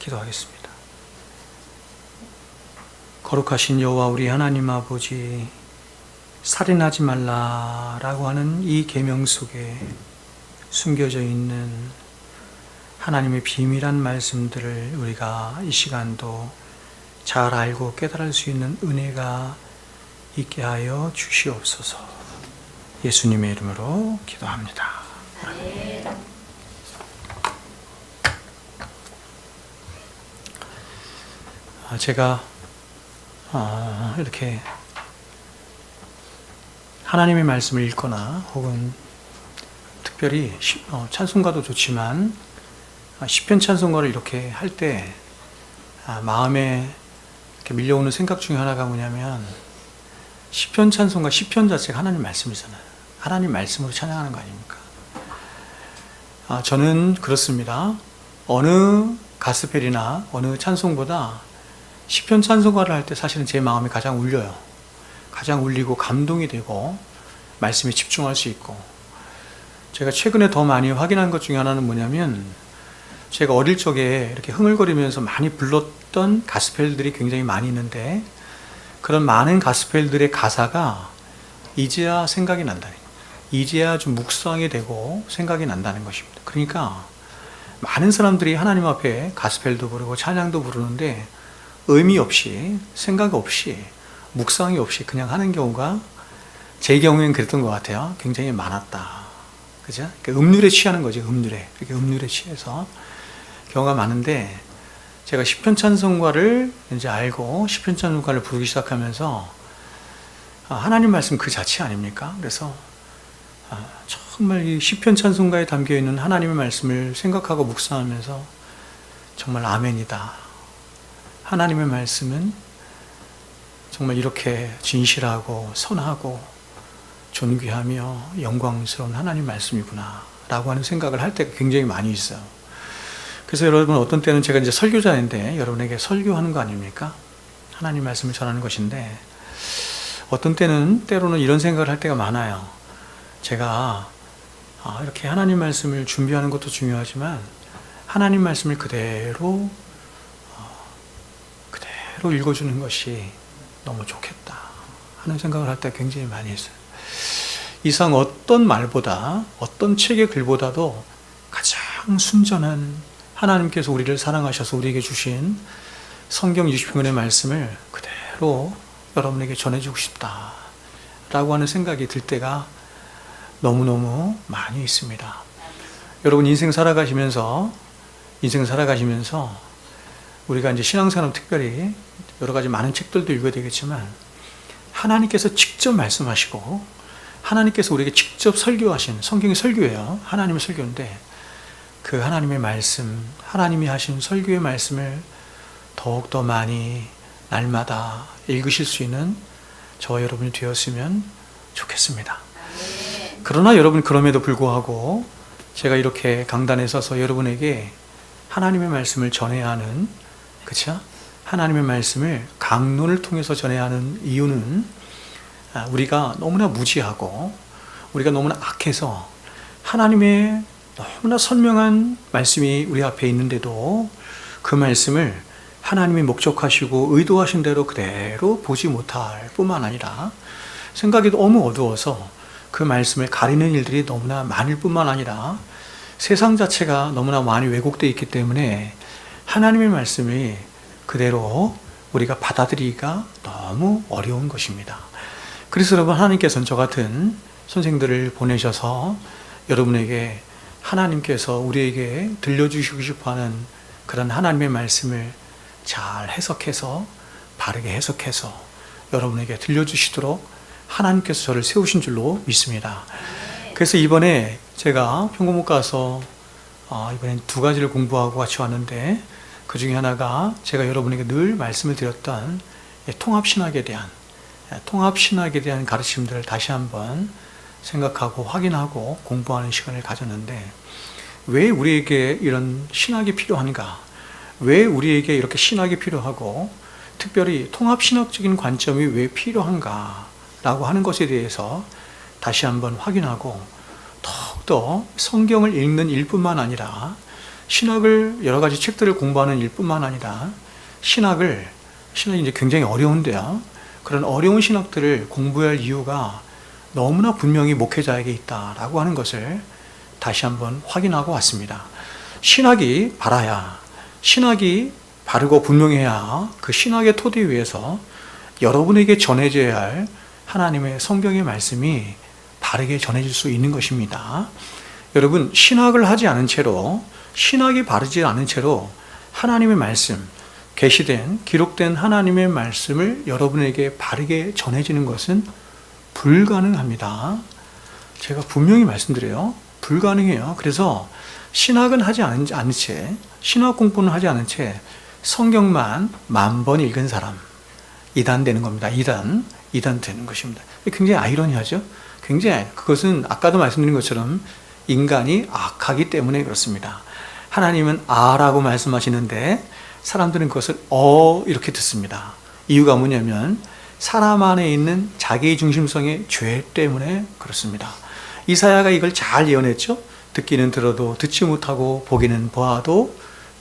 기도하겠습니다. 거룩하신 여호와 우리 하나님 아버지, 살인하지 말라라고 하는 이 계명 속에 숨겨져 있는 하나님의 비밀한 말씀들을 우리가 이 시간도 잘 알고 깨달을 수 있는 은혜가 있게 하여 주시옵소서. 예수님의 이름으로 기도합니다. 제가 이렇게 하나님의 말씀을 읽거나 혹은 특별히 찬송가도 좋지만 시편 찬송가를 이렇게 할 때 마음에 이렇게 밀려오는 생각 중에 하나가 뭐냐면, 시편 찬송가, 시편 자체가 하나님 말씀이잖아요. 하나님 말씀으로 찬양하는 거 아닙니까? 저는 그렇습니다. 어느 가스펠이나 어느 찬송보다 시편 찬송가를 할 때 사실은 제 마음이 가장 울려요. 가장 울리고 감동이 되고 말씀에 집중할 수 있고, 제가 최근에 더 많이 확인한 것 중에 하나는 뭐냐면, 제가 어릴 적에 이렇게 흥얼거리면서 많이 불렀던 가스펠들이 굉장히 많이 있는데, 그런 많은 가스펠들의 가사가 이제야 생각이 난다는, 이제야 좀 묵상이 되고 생각이 난다는 것입니다. 그러니까 많은 사람들이 하나님 앞에 가스펠도 부르고 찬양도 부르는데 의미 없이, 생각 없이, 묵상이 없이 그냥 하는 경우가, 제 경우에는 그랬던 것 같아요. 굉장히 많았다. 그죠? 음률에 취하는 거죠. 음률에. 이렇게 음률에 취해서 경우가 많은데, 제가 시편 찬송가를 이제 알고 시편 찬송가를 부르기 시작하면서 하나님 말씀 그 자체 아닙니까? 그래서 정말 이 시편 찬송가에 담겨 있는 하나님의 말씀을 생각하고 묵상하면서 정말 아멘이다. 하나님의 말씀은 정말 이렇게 진실하고 선하고 존귀하며 영광스러운 하나님 말씀이구나 라고 하는 생각을 할 때가 굉장히 많이 있어요. 그래서 여러분, 어떤 때는 제가 이제 설교자인데 여러분에게 설교하는 거 아닙니까? 하나님 말씀을 전하는 것인데, 어떤 때는 때로는 이런 생각을 할 때가 많아요. 제가 이렇게 하나님 말씀을 준비하는 것도 중요하지만 하나님 말씀을 그대로 읽어주는 것이 너무 좋겠다 하는 생각을 할 때 굉장히 많이 했어요. 이상 어떤 말보다, 어떤 책의 글보다도 가장 순전한, 하나님께서 우리를 사랑하셔서 우리에게 주신 성경 60편의 말씀을 그대로 여러분에게 전해주고 싶다 라고 하는 생각이 들 때가 너무너무 많이 있습니다. 여러분, 인생 살아가시면서 우리가 이제 신앙생활 특별히 여러 가지 많은 책들도 읽어야 되겠지만, 하나님께서 직접 말씀하시고 하나님께서 우리에게 직접 설교하신, 성경이 설교예요. 하나님의 설교인데, 그 하나님의 말씀, 하나님이 하신 설교의 말씀을 더욱더 많이 날마다 읽으실 수 있는 저와 여러분이 되었으면 좋겠습니다. 그러나 여러분, 그럼에도 불구하고 제가 이렇게 강단에 서서 여러분에게 하나님의 말씀을 전해야 하는, 그렇죠? 하나님의 말씀을 강론을 통해서 전해야 하는 이유는, 우리가 너무나 무지하고 우리가 너무나 악해서 하나님의 너무나 선명한 말씀이 우리 앞에 있는데도 그 말씀을 하나님이 목적하시고 의도하신 대로 그대로 보지 못할 뿐만 아니라, 생각이 너무 어두워서 그 말씀을 가리는 일들이 너무나 많을 뿐만 아니라, 세상 자체가 너무나 많이 왜곡되어 있기 때문에 하나님의 말씀이 그대로 우리가 받아들이기가 너무 어려운 것입니다. 그래서 여러분, 하나님께서는 저 같은 선생들을 보내셔서 여러분에게 하나님께서 우리에게 들려주시고 싶어하는 그런 하나님의 말씀을 잘 해석해서, 바르게 해석해서 여러분에게 들려주시도록 하나님께서 저를 세우신 줄로 믿습니다. 그래서 이번에 제가 평공못 가서 이번엔 2가지를 공부하고 같이 왔는데, 그 중에 하나가 제가 여러분에게 늘 말씀을 드렸던 통합신학에 대한 가르침들을 다시 한번 생각하고 확인하고 공부하는 시간을 가졌는데, 왜 우리에게 이런 신학이 필요한가? 왜 우리에게 이렇게 신학이 필요하고 특별히 통합신학적인 관점이 왜 필요한가? 라고 하는 것에 대해서 다시 한번 확인하고, 더욱더 성경을 읽는 일뿐만 아니라 신학을 여러 가지 책들을 공부하는 일뿐만 아니라 신학이 이제 굉장히 어려운데요. 그런 어려운 신학들을 공부해야 할 이유가 너무나 분명히 목회자에게 있다라고 하는 것을 다시 한번 확인하고 왔습니다. 신학이 바라야, 신학이 바르고 분명해야 그 신학의 토대 위에서 여러분에게 전해져야 할 하나님의 성경의 말씀이 바르게 전해질 수 있는 것입니다. 여러분, 신학을 하지 않은 채로, 신학이 바르지 않은 채로 하나님의 말씀, 계시된, 기록된 하나님의 말씀을 여러분에게 바르게 전해지는 것은 불가능합니다. 제가 분명히 말씀드려요. 불가능해요. 그래서 신학은 하지 않은 채, 신학 공부는 하지 않은 채 성경만 10,000번 읽은 사람, 이단 되는 겁니다. 이단 되는 것입니다. 굉장히 아이러니하죠? 굉장히, 그것은 아까도 말씀드린 것처럼 인간이 악하기 때문에 그렇습니다. 하나님은 아라고 말씀하시는데 사람들은 그것을 이렇게 듣습니다. 이유가 뭐냐면 사람 안에 있는 자기 중심성의 죄 때문에 그렇습니다. 이사야가 이걸 잘 예언했죠. 듣기는 들어도 듣지 못하고 보기는 보아도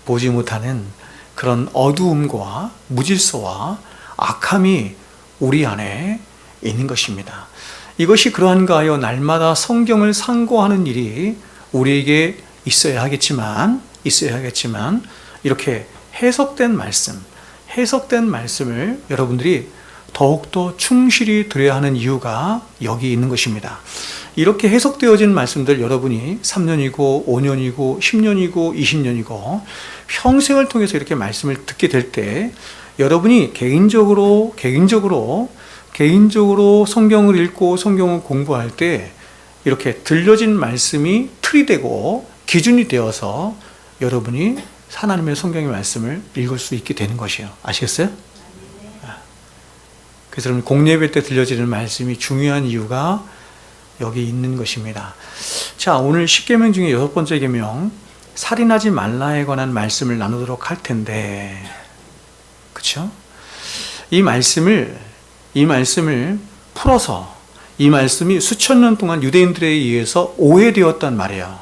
보지 못하는 그런 어두움과 무질서와 악함이 우리 안에 있는 것입니다. 이것이 그러한가 하여 날마다 성경을 상고하는 일이 우리에게 있어야 하겠지만 이렇게 해석된 말씀을 여러분들이 더욱더 충실히 드려야 하는 이유가 여기 있는 것입니다. 이렇게 해석되어진 말씀들 여러분이 3년이고 5년이고 10년이고 20년이고 평생을 통해서 이렇게 말씀을 듣게 될 때 여러분이 개인적으로 성경을 읽고 성경을 공부할 때 이렇게 들려진 말씀이 틀이 되고 기준이 되어서 여러분이 하나님의 성경의 말씀을 읽을 수 있게 되는 것이에요. 아시겠어요? 그래서 여러분 공예배 때 들려지는 말씀이 중요한 이유가 여기 있는 것입니다. 자, 오늘 10계명 중에 6번째 계명, 살인하지 말라에 관한 말씀을 나누도록 할 텐데, 그렇죠? 이 말씀을 풀어서 이 말씀이 수천 년 동안 유대인들에 의해서 오해되었단 말이에요.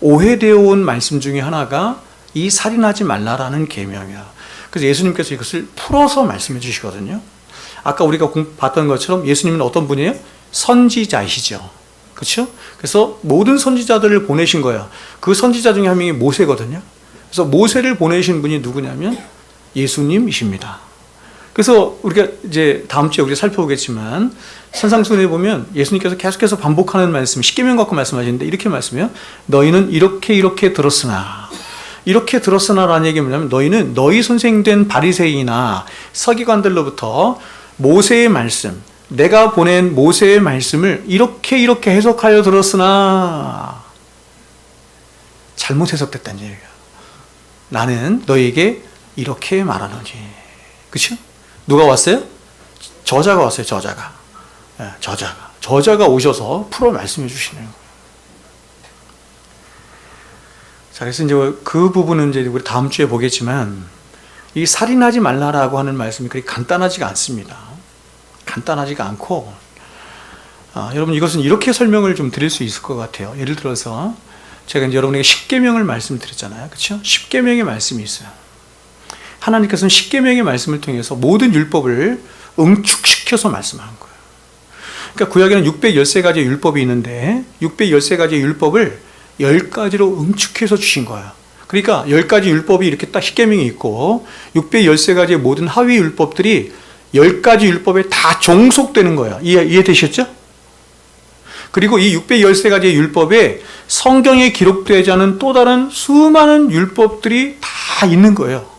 오해되어 온 말씀 중에 하나가 이 살인하지 말라라는 계명이에요. 그래서 예수님께서 이것을 풀어서 말씀해 주시거든요. 아까 우리가 봤던 것처럼 예수님은 어떤 분이에요? 선지자이시죠. 그렇죠? 그래서 모든 선지자들을 보내신 거예요. 그 선지자 중에 한 명이 모세거든요. 그래서 모세를 보내신 분이 누구냐면 예수님이십니다. 그래서 우리가 이제 다음 주에 우리가 살펴보겠지만 산상수훈에 보면 예수님께서 계속해서 반복하는 말씀, 10계명 갖고 말씀하시는데 이렇게 말씀해요. 너희는 이렇게 들었으나라는 얘기가 뭐냐면 너희는 너희 선생된 바리새인이나 서기관들로부터 모세의 말씀, 내가 보낸 모세의 말씀을 이렇게 해석하여 들었으나 잘못 해석됐다는 얘기예요. 나는 너희에게 이렇게 말하노니. 그렇죠? 누가 왔어요? 저자가 왔어요. 저자가 오셔서 풀어 말씀해 주시는 거예요. 자, 그래서 이제 그 부분은 이제 우리 다음 주에 보겠지만 이 살인하지 말라라고 하는 말씀이 그렇게 간단하지가 않습니다. 간단하지가 않고 여러분 이것은 이렇게 설명을 좀 드릴 수 있을 것 같아요. 예를 들어서 제가 이제 여러분에게 10계명을 말씀드렸잖아요. 그렇죠? 10계명의 말씀이 있어요. 하나님께서는 10계명의 말씀을 통해서 모든 율법을 응축시켜서 말씀하는 거예요. 그러니까 구약에는 613가지의 율법이 있는데 613가지의 율법을 10가지로 응축해서 주신 거예요. 그러니까 10가지 율법이 이렇게 딱 10계명이 있고 613가지의 모든 하위 율법들이 10가지 율법에 다 종속되는 거예요. 이해되셨죠? 그리고 이 613가지의 율법에 성경에 기록되지 않은 또 다른 수많은 율법들이 다 있는 거예요.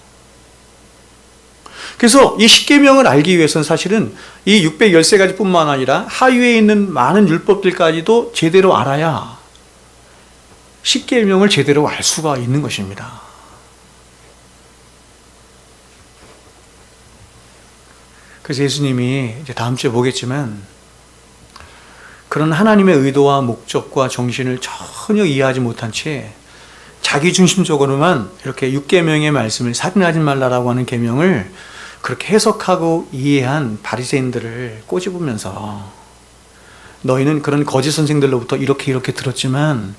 그래서 이 10계명을 알기 위해서는 사실은 이 613가지 뿐만 아니라 하위에 있는 많은 율법들까지도 제대로 알아야 10계명을 제대로 알 수가 있는 것입니다. 그래서 예수님이 이제 다음 주에 보겠지만 그런 하나님의 의도와 목적과 정신을 전혀 이해하지 못한 채 자기 중심적으로만 이렇게 6계명의 말씀을 살인하지 말라라고 하는 계명을 그렇게 해석하고 이해한 바리새인들을 꼬집으면서 너희는 그런 거짓 선생들로부터 이렇게 들었지만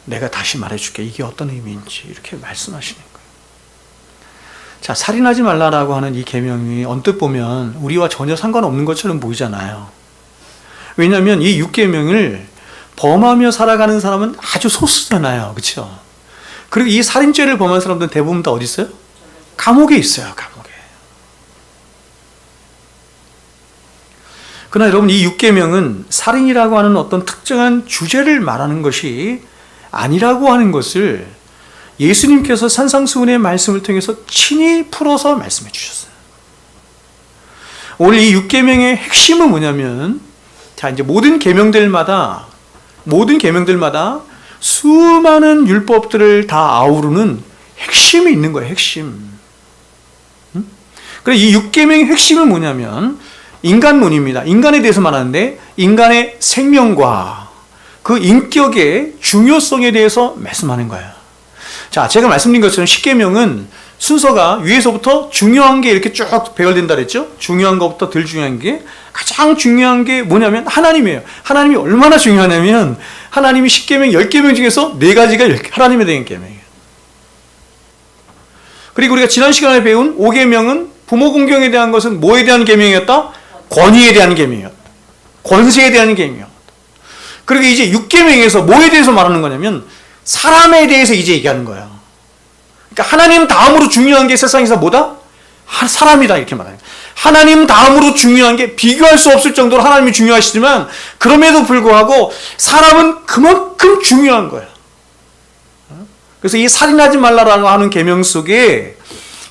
내가 다시 말해줄게. 이게 어떤 의미인지 이렇게 말씀하시는 거예요. 자, 살인하지 말라라고 하는 이 계명이 언뜻 보면 우리와 전혀 상관없는 것처럼 보이잖아요. 왜냐하면 이 6계명을 범하며 살아가는 사람은 아주 소수잖아요. 그렇죠? 그리고 이 살인죄를 범한 사람들은 대부분 다 어디 있어요? 감옥에 있어요. 감옥에. 그러나 여러분, 이 6계명은 살인이라고 하는 어떤 특정한 주제를 말하는 것이 아니라고 하는 것을 예수님께서 산상수훈의 말씀을 통해서 친히 풀어서 말씀해 주셨어요. 오늘 이 6계명의 핵심은 뭐냐면, 자, 이제 모든 계명들마다 수많은 율법들을 다 아우르는 핵심이 있는 거예요. 핵심. 그래서 이 6계명의 핵심은 뭐냐면 인간론입니다. 인간에 대해서 말하는데 인간의 생명과 그 인격의 중요성에 대해서 말씀하는 거예요. 자, 제가 말씀드린 것처럼 10계명은 순서가 위에서부터 중요한 게 이렇게 쭉 배열된다 그랬죠? 중요한 것부터 덜 중요한 게, 가장 중요한 게 뭐냐면 하나님이에요. 하나님이 얼마나 중요하냐면 하나님이 10계명, 10계명 중에서 4가지가 하나님에 대한 계명이에요. 그리고 우리가 지난 시간에 배운 5계명은 부모 공경에 대한 것은 뭐에 대한 계명이었다? 권위에 대한 계명이었다. 권세에 대한 계명이었다. 그리고 이제 6계명에서 뭐에 대해서 말하는 거냐면 사람에 대해서 이제 얘기하는 거예요. 그러니까 하나님 다음으로 중요한 게 세상에서 뭐다? 사람이다, 이렇게 말해요. 하나님 다음으로 중요한 게 비교할 수 없을 정도로 하나님이 중요하시지만 그럼에도 불구하고 사람은 그만큼 중요한 거예요. 그래서 이 살인하지 말라라고 하는 계명 속에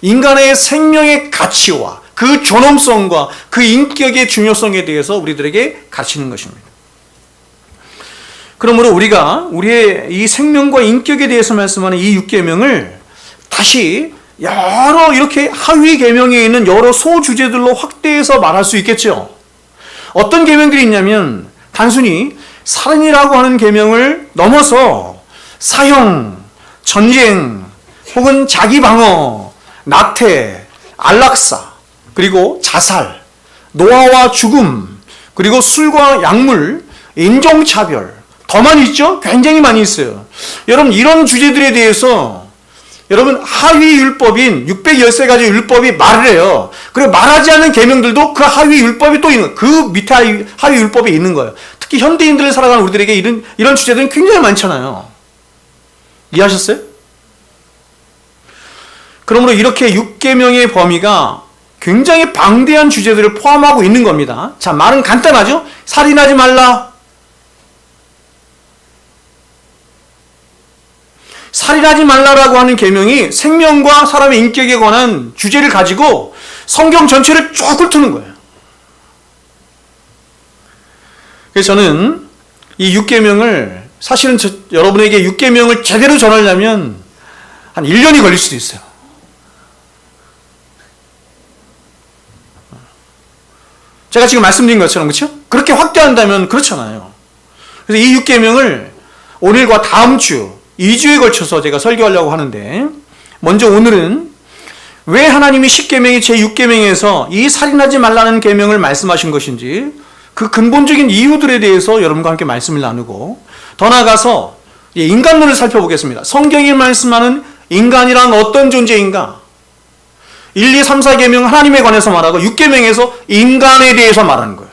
인간의 생명의 가치와 그 존엄성과 그 인격의 중요성에 대해서 우리들에게 가르치는 것입니다. 그러므로 우리가 우리의 이 생명과 인격에 대해서 말씀하는 이 6계명을 다시 여러 이렇게 하위 계명에 있는 여러 소주제들로 확대해서 말할 수 있겠죠. 어떤 계명들이 있냐면 단순히 살인이라고 하는 계명을 넘어서 사형, 전쟁, 혹은 자기 방어, 나태, 안락사, 그리고 자살, 노화와 죽음, 그리고 술과 약물, 인종차별, 더 많이 있죠? 굉장히 많이 있어요. 여러분, 이런 주제들에 대해서 여러분 하위 율법인 613가지 율법이 말을 해요. 그리고 말하지 않는 계명들도 그 하위 율법이 또 있는 거예요. 그 밑에 하위 율법이 있는 거예요. 특히 현대인들을 살아가는 우리들에게 이런 주제들은 굉장히 많잖아요. 이해하셨어요? 그러므로 이렇게 6계명의 범위가 굉장히 방대한 주제들을 포함하고 있는 겁니다. 자, 말은 간단하죠? 살인하지 말라. 살인하지 말라라고 하는 계명이 생명과 사람의 인격에 관한 주제를 가지고 성경 전체를 쭉 훑는 거예요. 그래서 저는 이 6계명을 사실은 여러분에게 6계명을 제대로 전하려면 한 1년이 걸릴 수도 있어요. 제가 지금 말씀드린 것처럼, 그렇죠? 그렇게 확대한다면 그렇잖아요. 그래서 이 6계명을 오늘과 다음 주 2주에 걸쳐서 제가 설교하려고 하는데, 먼저 오늘은 왜 하나님이 10계명이 제6계명에서 이 살인하지 말라는 계명을 말씀하신 것인지 그 근본적인 이유들에 대해서 여러분과 함께 말씀을 나누고, 더 나아가서 인간론을 살펴보겠습니다. 성경이 말씀하는 인간이란 어떤 존재인가? 1, 2, 3, 4계명 하나님에 관해서 말하고 6계명에서 인간에 대해서 말하는 거예요.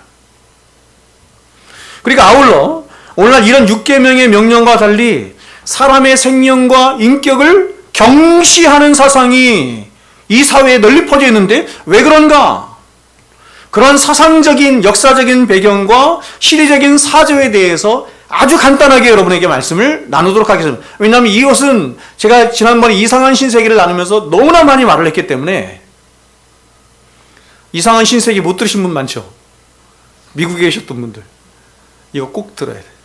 그러니까 아울러 오늘날 이런 6계명의 명령과 달리 사람의 생명과 인격을 경시하는 사상이 이 사회에 널리 퍼져 있는데 왜 그런가? 그런 사상적인 역사적인 배경과 시대적인 사조에 대해서 아주 간단하게 여러분에게 말씀을 나누도록 하겠습니다. 왜냐하면 이것은 제가 지난번에 이상한 신세계를 나누면서 너무나 많이 말을 했기 때문에, 이상한 신세계 못 들으신 분 많죠? 미국에 계셨던 분들 이거 꼭 들어야 돼요.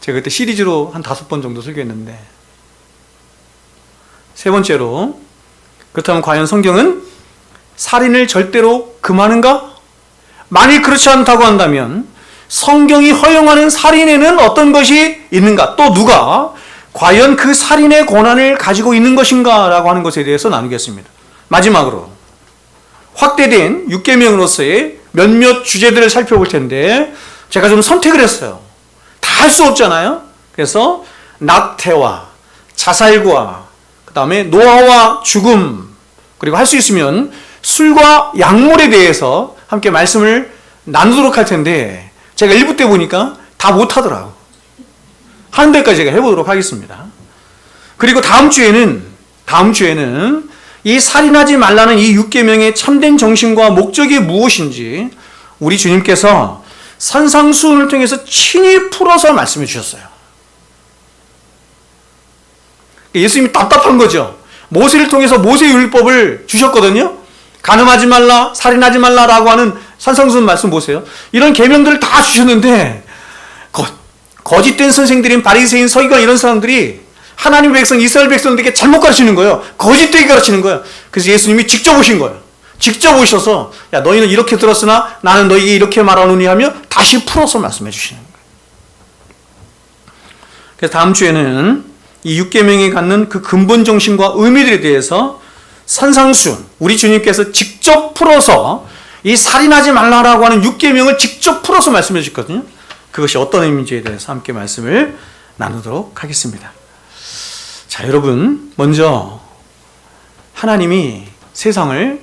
제가 그때 시리즈로 한 5번 정도 설교했는데, 세 번째로, 그렇다면 과연 성경은 살인을 절대로 금하는가? 만일 그렇지 않다고 한다면 성경이 허용하는 살인에는 어떤 것이 있는가? 또 누가 과연 그 살인의 권한을 가지고 있는 것인가? 라고 하는 것에 대해서 나누겠습니다. 마지막으로 확대된 6계명으로서의 몇몇 주제들을 살펴볼 텐데, 제가 좀 선택을 했어요. 다 할 수 없잖아요. 그래서 낙태와 자살과 그 다음에 노화와 죽음, 그리고 할 수 있으면 술과 약물에 대해서 함께 말씀을 나누도록 할 텐데 제가 1부 때 보니까 다 못하더라고. 한 대까지 제가 해보도록 하겠습니다. 그리고 다음 주에는 이 살인하지 말라는 이 6계명의 참된 정신과 목적이 무엇인지 우리 주님께서 산상수훈을 통해서 친히 풀어서 말씀해 주셨어요. 예수님이 답답한 거죠. 모세를 통해서 모세율법을 주셨거든요. 간음하지 말라, 살인하지 말라라고 하는 산상수훈 말씀 보세요. 이런 계명들을 다 주셨는데 거짓된 선생들인 바리새인, 서기관 이런 사람들이 하나님 백성, 이스라엘 백성들에게 잘못 가르치는 거예요. 거짓되게 가르치는 거예요. 그래서 예수님이 직접 오신 거예요. 직접 오셔서 야 너희는 이렇게 들었으나 나는 너희에게 이렇게 말하노니 하며 다시 풀어서 말씀해 주시는 거예요. 그래서 다음 주에는 이 6계명이 갖는 그 근본 정신과 의미들에 대해서 산상수훈, 우리 주님께서 직접 풀어서 이 살인하지 말라라고 하는 6계명을 직접 풀어서 말씀해 주셨거든요. 그것이 어떤 의미인지에 대해서 함께 말씀을 나누도록 하겠습니다. 자, 여러분, 먼저 하나님이 세상을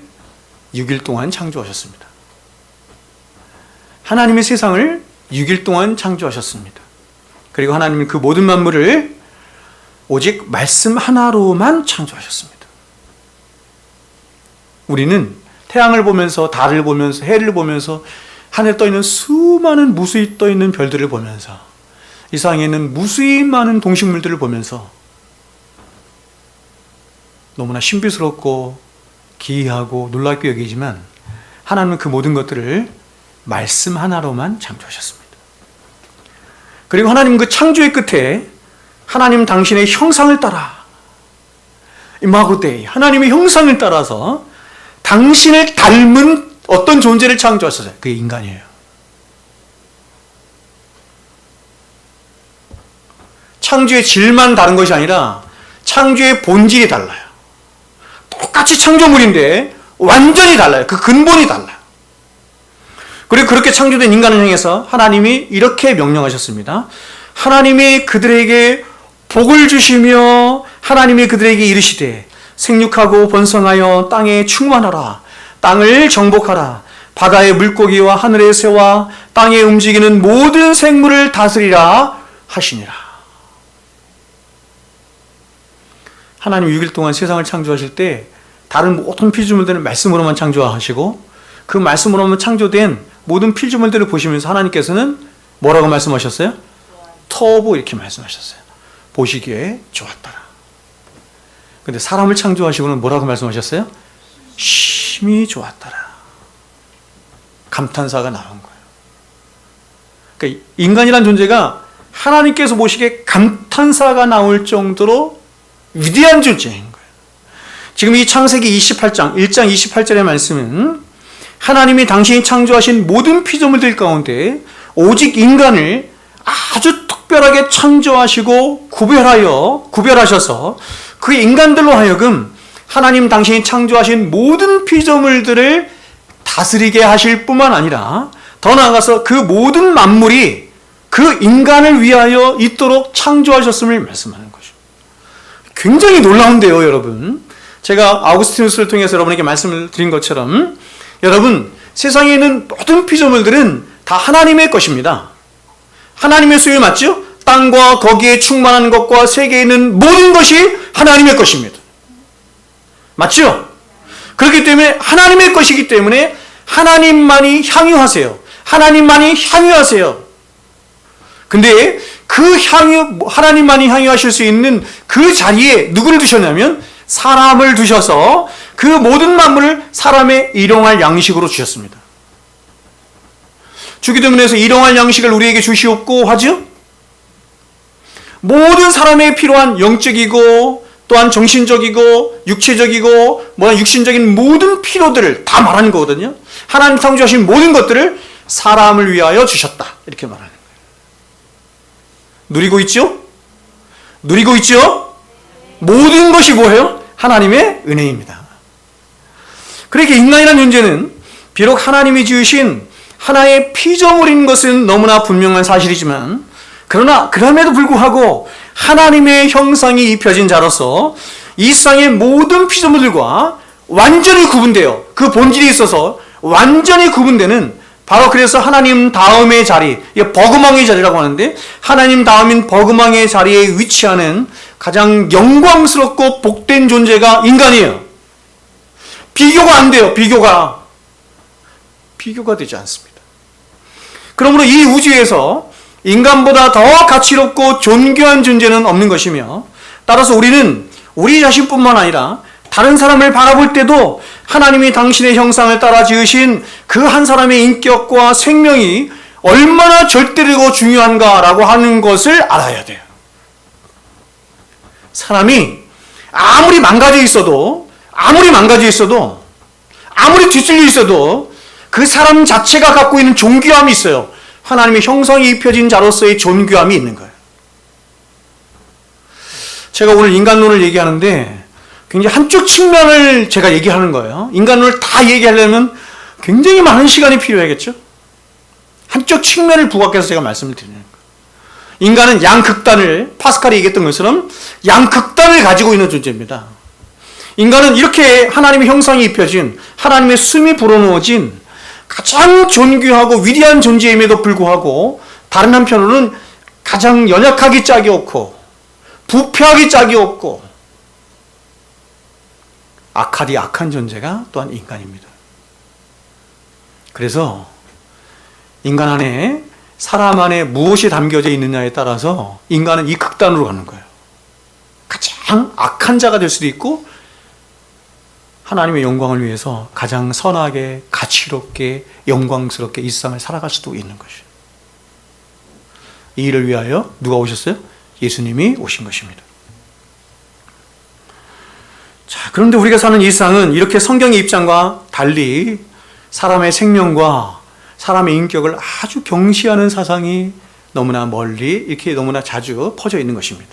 6일 동안 창조하셨습니다. 하나님이 세상을 6일 동안 창조하셨습니다. 그리고 하나님은 그 모든 만물을 오직 말씀 하나로만 창조하셨습니다. 우리는 태양을 보면서, 달을 보면서, 해를 보면서, 하늘에 떠있는 수많은 무수히 떠있는 별들을 보면서, 이 세상에 있는 무수히 많은 동식물들을 보면서 너무나 신비스럽고 기이하고 놀랍게 여기지만 하나님은 그 모든 것들을 말씀 하나로만 창조하셨습니다. 그리고 하나님은 그 창조의 끝에 하나님 당신의 형상을 따라 이마고데이, 하나님의 형상을 따라서 당신을 닮은 어떤 존재를 창조하셨어요. 그게 인간이에요. 창조의 질만 다른 것이 아니라 창조의 본질이 달라요. 똑같이 창조물인데 완전히 달라요. 그 근본이 달라요. 그리고 그렇게 창조된 인간을 향해서 하나님이 이렇게 명령하셨습니다. 하나님이 그들에게 복을 주시며 하나님이 그들에게 이르시되 생육하고 번성하여 땅에 충만하라. 땅을 정복하라. 바다의 물고기와 하늘의 새와 땅에 움직이는 모든 생물을 다스리라 하시니라. 하나님 6일 동안 세상을 창조하실 때 다른 모든 피조물들은 말씀으로만 창조하시고 그 말씀으로만 창조된 모든 피조물들을 보시면서 하나님께서는 뭐라고 말씀하셨어요? 터보 이렇게 말씀하셨어요. 보시기에 좋았더라. 근데 사람을 창조하시고는 뭐라고 말씀하셨어요? 심히 좋았더라. 감탄사가 나온 거예요. 그러니까 인간이란 존재가 하나님께서 보시기에 감탄사가 나올 정도로 위대한 존재인 거예요. 지금 이 창세기 28장 1장 28절의 말씀은 하나님이 당신이 창조하신 모든 피조물들 가운데 오직 인간을 아주 특별하게 창조하시고 구별하셔서 그 인간들로 하여금 하나님 당신이 창조하신 모든 피조물들을 다스리게 하실 뿐만 아니라 더 나아가서 그 모든 만물이 그 인간을 위하여 있도록 창조하셨음을 말씀하는 거죠. 굉장히 놀라운데요, 여러분. 제가 아우구스티누스를 통해서 여러분에게 말씀을 드린 것처럼 여러분, 세상에 있는 모든 피조물들은 다 하나님의 것입니다. 하나님의 소유 맞죠? 땅과 거기에 충만한 것과 세계에 있는 모든 것이 하나님의 것입니다. 맞죠? 그렇기 때문에 하나님의 것이기 때문에 하나님만이 향유하세요. 하나님만이 향유하세요. 근데 그 하나님만이 향유하실 수 있는 그 자리에 누구를 두셨냐면 사람을 두셔서 그 모든 만물을 사람의 일용할 양식으로 주셨습니다. 주기도문에서 일용할 양식을 우리에게 주시옵고 하죠? 모든 사람에게 필요한 영적이고 또한 정신적이고 육체적이고 육신적인 모든 필요들을 다 말하는 거거든요. 하나님 창조하신 모든 것들을 사람을 위하여 주셨다. 이렇게 말하는 거예요. 누리고 있죠? 누리고 있죠? 모든 것이 뭐예요? 하나님의 은혜입니다. 그렇게 인간이라는 존재는 비록 하나님이 지으신 하나의 피조물인 것은 너무나 분명한 사실이지만 그러나 그럼에도 불구하고 하나님의 형상이 입혀진 자로서 이 세상의 모든 피조물들과 완전히 구분되어 그 본질이 있어서 완전히 구분되는, 바로 그래서 하나님 다음의 자리, 버그망의 자리라고 하는데, 하나님 다음인 버그망의 자리에 위치하는 가장 영광스럽고 복된 존재가 인간이에요. 비교가 안 돼요. 비교가 되지 않습니다. 그러므로 이 우주에서 인간보다 더 가치롭고 존귀한 존재는 없는 것이며, 따라서 우리는 우리 자신뿐만 아니라 다른 사람을 바라볼 때도 하나님이 당신의 형상을 따라 지으신 그 한 사람의 인격과 생명이 얼마나 절대적이고 중요한가라고 하는 것을 알아야 돼요. 사람이 아무리 망가져 있어도, 아무리 뒤틀려 있어도 그 사람 자체가 갖고 있는 존귀함이 있어요. 하나님의 형상이 입혀진 자로서의 존귀함이 있는 거예요. 제가 오늘 인간론을 얘기하는데 굉장히 한쪽 측면을 제가 얘기하는 거예요. 인간론을 다 얘기하려면 굉장히 많은 시간이 필요하겠죠. 한쪽 측면을 부각해서 제가 말씀을 드리는 거예요. 인간은 양극단을, 파스칼이 얘기했던 것처럼 양극단을 가지고 있는 존재입니다. 인간은 이렇게 하나님의 형상이 입혀진, 하나님의 숨이 불어넣어진 가장 존귀하고 위대한 존재임에도 불구하고 다른 한편으로는 가장 연약하기 짝이 없고 부패하기 짝이 없고 악한 존재가 또한 인간입니다. 그래서 인간 안에, 사람 안에 무엇이 담겨져 있느냐에 따라서 인간은 이 극단으로 가는 거예요. 가장 악한 자가 될 수도 있고 하나님의 영광을 위해서 가장 선하게, 가치롭게, 영광스럽게 이 세상을 살아갈 수도 있는 것이에요. 이 일을 위하여 누가 오셨어요? 예수님이 오신 것입니다. 자, 그런데 우리가 사는 이 세상은 이렇게 성경의 입장과 달리 사람의 생명과 사람의 인격을 아주 경시하는 사상이 너무나 멀리, 이렇게 너무나 자주 퍼져 있는 것입니다.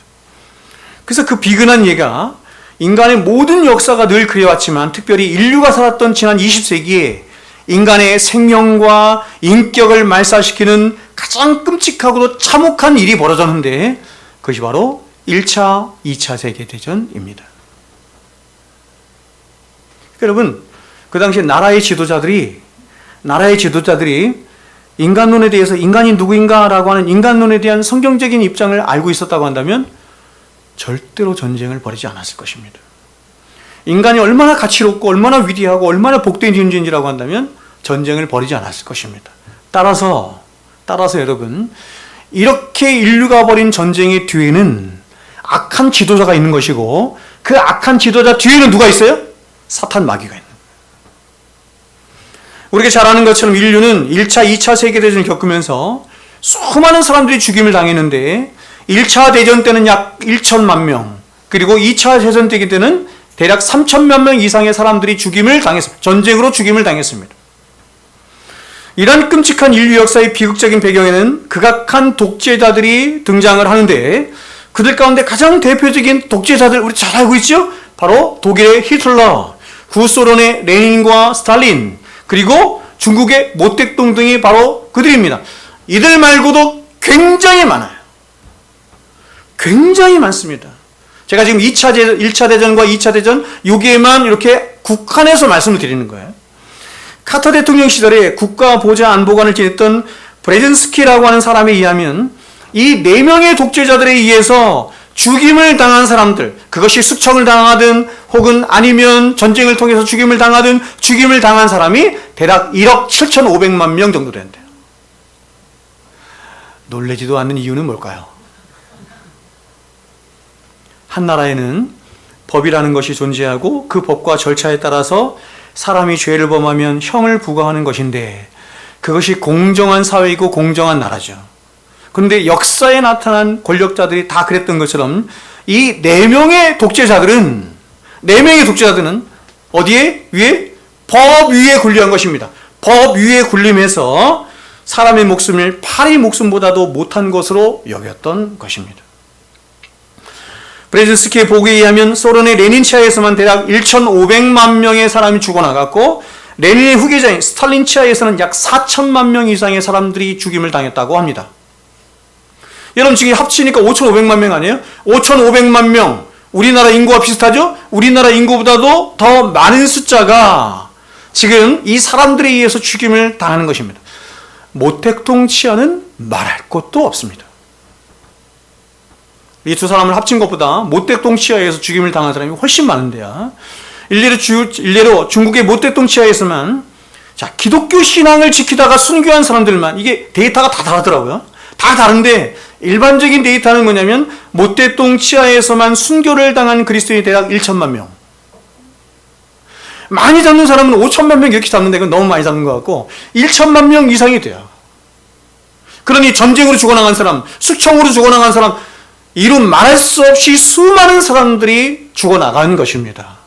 그래서 그 비근한 예가 인간의 모든 역사가 늘 그래왔지만, 특별히 인류가 살았던 지난 20세기에 인간의 생명과 인격을 말살시키는 가장 끔찍하고도 참혹한 일이 벌어졌는데, 그것이 바로 1차, 2차 세계대전입니다. 여러분, 그 당시에 나라의 지도자들이 인간론에 대해서 인간이 누구인가라고 하는 인간론에 대한 성경적인 입장을 알고 있었다고 한다면 절대로 전쟁을 벌이지 않았을 것입니다. 인간이 얼마나 가치롭고 얼마나 위대하고 얼마나 복된 존재인지라고 한다면 전쟁을 벌이지 않았을 것입니다. 따라서 여러분, 이렇게 인류가 벌인 전쟁의 뒤에는 악한 지도자가 있는 것이고, 그 악한 지도자 뒤에는 누가 있어요? 사탄 마귀가 있는 거예요. 우리가 잘 아는 것처럼 인류는 1차, 2차 세계대전을 겪으면서 수많은 사람들이 죽임을 당했는데, 1차 대전 때는 약 1천만 명, 그리고 2차 대전 때는 대략 3천만 명 이상의 사람들이 죽임을 당했습니다. 전쟁으로 죽임을 당했습니다. 이런 끔찍한 인류 역사의 비극적인 배경에는 극악한 독재자들이 등장을 하는데, 그들 가운데 가장 대표적인 독재자들 우리 잘 알고 있죠? 바로 독일의 히틀러, 구소련의 레닌과 스탈린, 그리고 중국의 모택동 등이 바로 그들입니다. 이들 말고도 굉장히 많아요. 굉장히 많습니다. 제가 지금 1차 대전과 2차 대전 여기에만 이렇게 국한해서 말씀을 드리는 거예요. 카터 대통령 시절에 국가보좌안보관을 지냈던 브레진스키라고 하는 사람에 의하면 이 4명의 독재자들에 의해서 죽임을 당한 사람들, 그것이 숙청을 당하든 혹은 아니면 전쟁을 통해서 죽임을 당하든 죽임을 당한 사람이 대략 1억 7,500만 명 정도 된대요. 놀라지도 않는 이유는 뭘까요? 한 나라에는 법이라는 것이 존재하고 그 법과 절차에 따라서 사람이 죄를 범하면 형을 부과하는 것인데, 그것이 공정한 사회이고 공정한 나라죠. 그런데 역사에 나타난 권력자들이 다 그랬던 것처럼 이 4명의 독재자들은 어디에? 위에? 법 위에 군림한 것입니다. 법 위에 군림해서 사람의 목숨을 파리 목숨보다도 못한 것으로 여겼던 것입니다. 브레진스키의 보고에 의하면 소련의 레닌 치하에서만 대략 1,500만 명의 사람이 죽어나갔고, 레닌의 후계자인 스탈린 치하에서는 약 4천만 명 이상의 사람들이 죽임을 당했다고 합니다. 여러분 지금 합치니까 5,500만 명 아니에요? 5,500만 명. 우리나라 인구와 비슷하죠? 우리나라 인구보다도 더 많은 숫자가 지금 이 사람들에 의해서 죽임을 당하는 것입니다. 모택동 치아는 말할 것도 없습니다. 이 두 사람을 합친 것보다 모택동 치아에서 죽임을 당한 사람이 훨씬 많은데요. 일례로 중국의 모택동 치아에서만 기독교 신앙을 지키다가 순교한 사람들만, 이게 데이터가 다 다르더라고요. 다 다른데 일반적인 데이터는 뭐냐면 모택동 치아에서만 순교를 당한 그리스도인이 대략 1천만 명. 많이 잡는 사람은 5천만 명 이렇게 잡는데 그건 너무 많이 잡는 것 같고 1천만 명 이상이 돼요. 그러니 전쟁으로 죽어나간 사람, 수청으로 죽어나간 사람, 이루 말할 수 없이 수많은 사람들이 죽어나간 것입니다.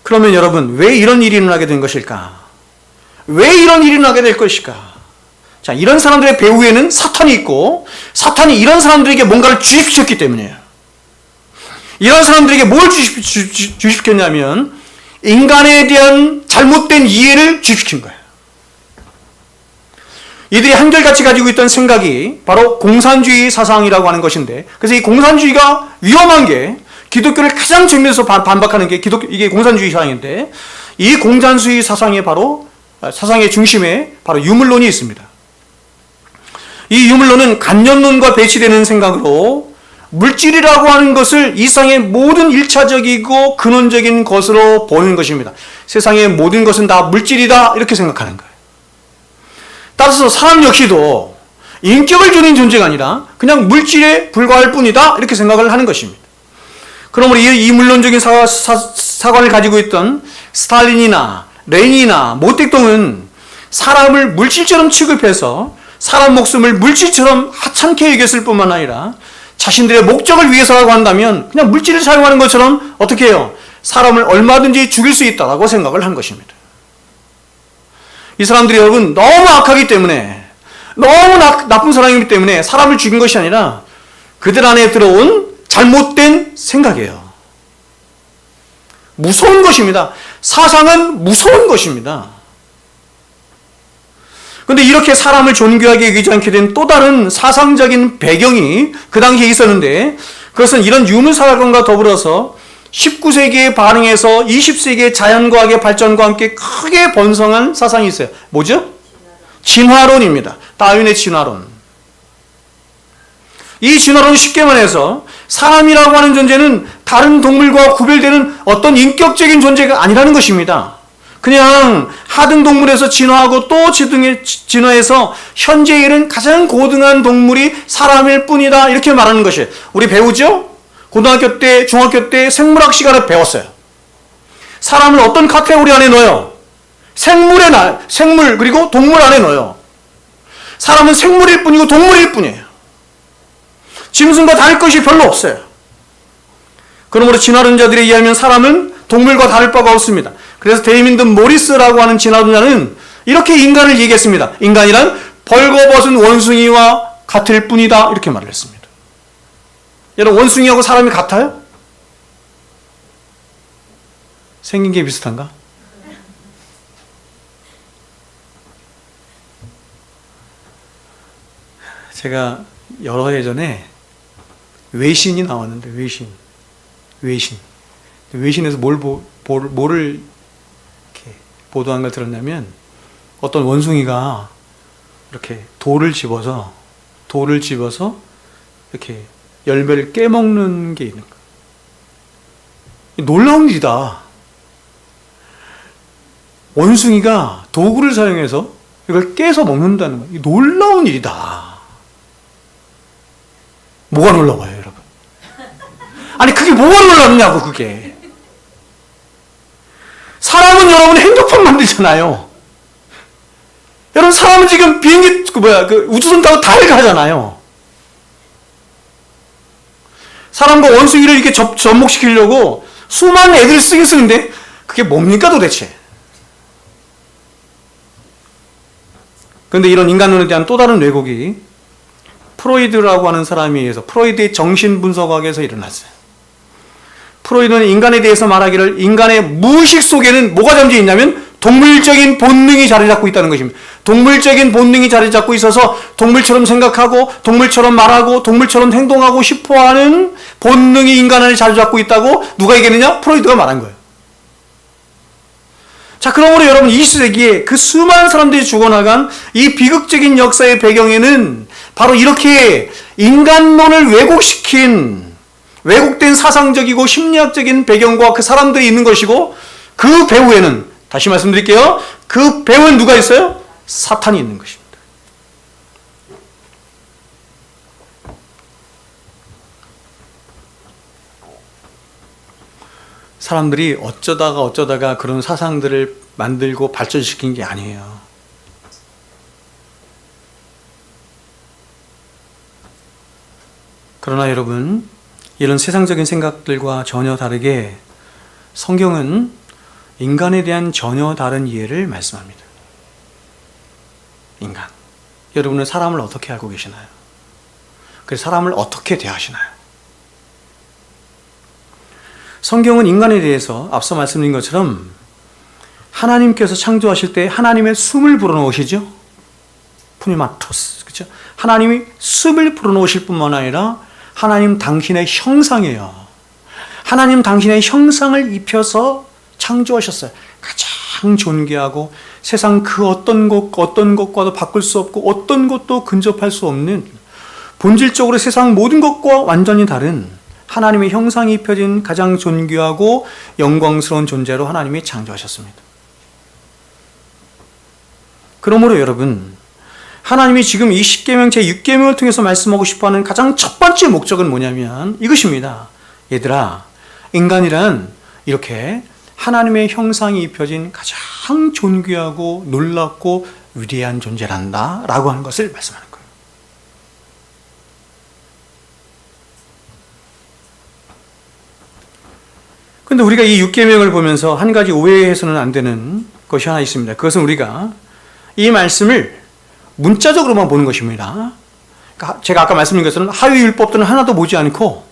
그러면 여러분, 왜 이런 일이 일어나게 된 것일까? 왜 이런 일이 일어나게 될 것일까? 자, 이런 사람들의 배후에는 사탄이 있고, 사탄이 이런 사람들에게 뭔가를 주입시켰기 때문이에요. 이런 사람들에게 뭘 주입시켰냐면 인간에 대한 잘못된 이해를 주입시킨 거예요. 이들이 한결같이 가지고 있던 생각이 바로 공산주의 사상이라고 하는 것인데, 그래서 이 공산주의가 위험한 게, 기독교를 가장 정면에서 반박하는 게 이게 공산주의 사상인데, 이 공산주의 사상의 사상의 중심에 바로 유물론이 있습니다. 이 유물론은 간접론과 배치되는 생각으로 물질이라고 하는 것을 이 세상의 모든 일차적이고 근원적인 것으로 보는 것입니다. 세상의 모든 것은 다 물질이다, 이렇게 생각하는 거예요. 따라서 사람 역시도 인격을 주는 존재가 아니라 그냥 물질에 불과할 뿐이다, 이렇게 생각을 하는 것입니다. 그러므로 이 물론적인 사관을 가지고 있던 스탈린이나 레닌이나 모택동은 사람을 물질처럼 취급해서 사람 목숨을 물질처럼 하찮게 여겼을 뿐만 아니라 자신들의 목적을 위해서라고 한다면 그냥 물질을 사용하는 것처럼 어떻게 해요? 사람을 얼마든지 죽일 수 있다고 생각을 한 것입니다. 이 사람들이 여러분 너무 악하기 때문에, 너무 나쁜 사람이기 때문에 사람을 죽인 것이 아니라 그들 안에 들어온 잘못된 생각이에요. 무서운 것입니다. 사상은 무서운 것입니다. 그런데 이렇게 사람을 존귀하게 여기지 않게 된 또 다른 사상적인 배경이 그 당시에 있었는데, 그것은 이런 유물사관과 더불어서 19세기에 반응해서 20세기의 자연과학의 발전과 함께 크게 번성한 사상이 있어요. 뭐죠? 진화론입니다. 다윈의 진화론. 이 진화론은 쉽게 말해서 사람이라고 하는 존재는 다른 동물과 구별되는 어떤 인격적인 존재가 아니라는 것입니다. 그냥 하등 동물에서 진화하고 또 진화해서 현재 이른 가장 고등한 동물이 사람일 뿐이다, 이렇게 말하는 것이에요. 우리 배우죠? 고등학교 때, 중학교 때 생물학 시간에 배웠어요. 사람을 어떤 카테고리 안에 넣어요? 생물 그리고 동물 안에 넣어요. 사람은 생물일 뿐이고 동물일 뿐이에요. 짐승과 다를 것이 별로 없어요. 그러므로 진화론자들에 의하면 사람은 동물과 다를 바가 없습니다. 그래서 데이민드 모리스라고 하는 진화론자는 이렇게 인간을 얘기했습니다. 인간이란 벌거벗은 원숭이와 같을 뿐이다, 이렇게 말을 했습니다. 여러분, 원숭이하고 사람이 같아요? 생긴 게 비슷한가? 제가 여러 해 전에 외신이 나왔는데, 외신에서 뭐를 이렇게 보도한 걸 들었냐면, 어떤 원숭이가 이렇게 돌을 집어서 이렇게 열매를 깨먹는 게 있는 거예요. 놀라운 일이다. 원숭이가 도구를 사용해서 이걸 깨서 먹는다는 거예요. 놀라운 일이다. 뭐가 놀라워요, 여러분? 아니, 그게 뭐가 놀랍냐고, 그게. 사람은 여러분 행복한 만들잖아요. 여러분, 사람은 지금 비행기, 우주선 타고 달 가잖아요. 사람과 원숭이를 이렇게 접목시키려고 수많은 애들을 쓰는데, 그게 뭡니까 도대체? 그런데 이런 인간론에 대한 또 다른 왜곡이 프로이드라고 하는 사람에 의해서, 프로이드의 정신분석학에서 일어났어요. 프로이드는 인간에 대해서 말하기를 인간의 무의식 속에는 뭐가 잠재 있냐면 동물적인 본능이 자리 잡고 있다는 것입니다. 동물적인 본능이 자리 잡고 있어서 동물처럼 생각하고 동물처럼 말하고 동물처럼 행동하고 싶어하는 본능이 인간 안에 자리 잡고 있다고 누가 얘기했느냐? 프로이드가 말한 거예요. 자, 그러므로 여러분 20세기에 그 수많은 사람들이 죽어나간 이 비극적인 역사의 배경에는 바로 이렇게 인간론을 왜곡된 사상적이고 심리학적인 배경과 그 사람들이 있는 것이고, 그 배후에는, 다시 말씀드릴게요, 그 배후에는 누가 있어요? 사탄이 있는 것입니다. 사람들이 어쩌다가 그런 사상들을 만들고 발전시킨 게 아니에요. 그러나 여러분, 이런 세상적인 생각들과 전혀 다르게 성경은 인간에 대한 전혀 다른 이해를 말씀합니다. 인간. 여러분은 사람을 어떻게 알고 계시나요? 그래서 사람을 어떻게 대하시나요? 성경은 인간에 대해서 앞서 말씀드린 것처럼 하나님께서 창조하실 때 하나님의 숨을 불어넣으시죠. 푸니마토스, 그렇죠? 하나님이 숨을 불어넣으실 뿐만 아니라 하나님 당신의 형상이에요. 하나님 당신의 형상을 입혀서 창조하셨어요. 가장 존귀하고 세상 그 어떤 것과도 바꿀 수 없고 어떤 것도 근접할 수 없는, 본질적으로 세상 모든 것과 완전히 다른 하나님의 형상이 입혀진 가장 존귀하고 영광스러운 존재로 하나님이 창조하셨습니다. 그러므로 여러분, 하나님이 지금 이 십계명 제6계명을 통해서 말씀하고 싶어하는 가장 첫 번째 목적은 뭐냐면 이것입니다. 얘들아, 인간이란 이렇게 하나님의 형상이 입혀진 가장 존귀하고 놀랍고 위대한 존재란다 라고 하는 것을 말씀하는 거예요. 그런데 우리가 이 6계명을 보면서 한 가지 오해해서는 안 되는 것이 하나 있습니다. 그것은 우리가 이 말씀을 문자적으로만 보는 것입니다. 그러니까 제가 아까 말씀드린 것은 하위 율법들은 하나도 보지 않고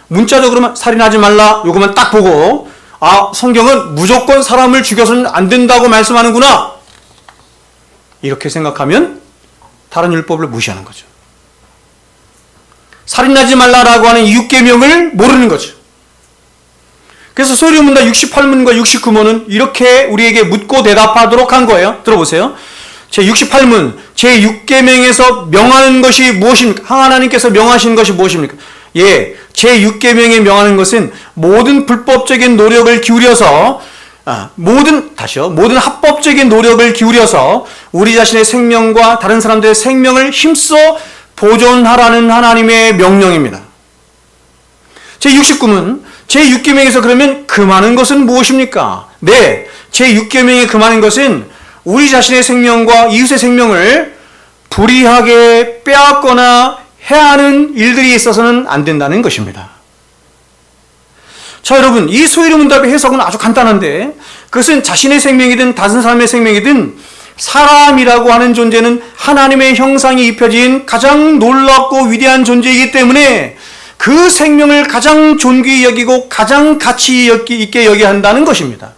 문자적으로만 살인하지 말라 요것만 딱 보고, 아, 성경은 무조건 사람을 죽여서는 안 된다고 말씀하는구나, 이렇게 생각하면 다른 율법을 무시하는 거죠. 살인하지 말라라고 하는 이 6계명을 모르는 거죠. 그래서 소리문답 68문과 69문은 이렇게 우리에게 묻고 대답하도록 한 거예요. 들어보세요. 제68문, 제6계명에서 명하는 것이 무엇입니까? 하나님께서 명하신 것이 무엇입니까? 예, 제6계명에 명하는 것은 모든 불법적인 노력을 기울여서 모든 합법적인 노력을 기울여서 우리 자신의 생명과 다른 사람들의 생명을 힘써 보존하라는 하나님의 명령입니다. 제69문, 제6계명에서 그러면 금하는 것은 무엇입니까? 네, 제6계명에 금하는 것은 우리 자신의 생명과 이웃의 생명을 불의하게 빼앗거나 해하는 일들이 있어서는 안 된다는 것입니다. 자, 여러분, 이 소위문답의 해석은 아주 간단한데, 그것은 자신의 생명이든 다른 사람의 생명이든 사람이라고 하는 존재는 하나님의 형상이 입혀진 가장 놀랍고 위대한 존재이기 때문에 그 생명을 가장 존귀히 여기고 가장 가치 있게 여겨야 한다는 것입니다.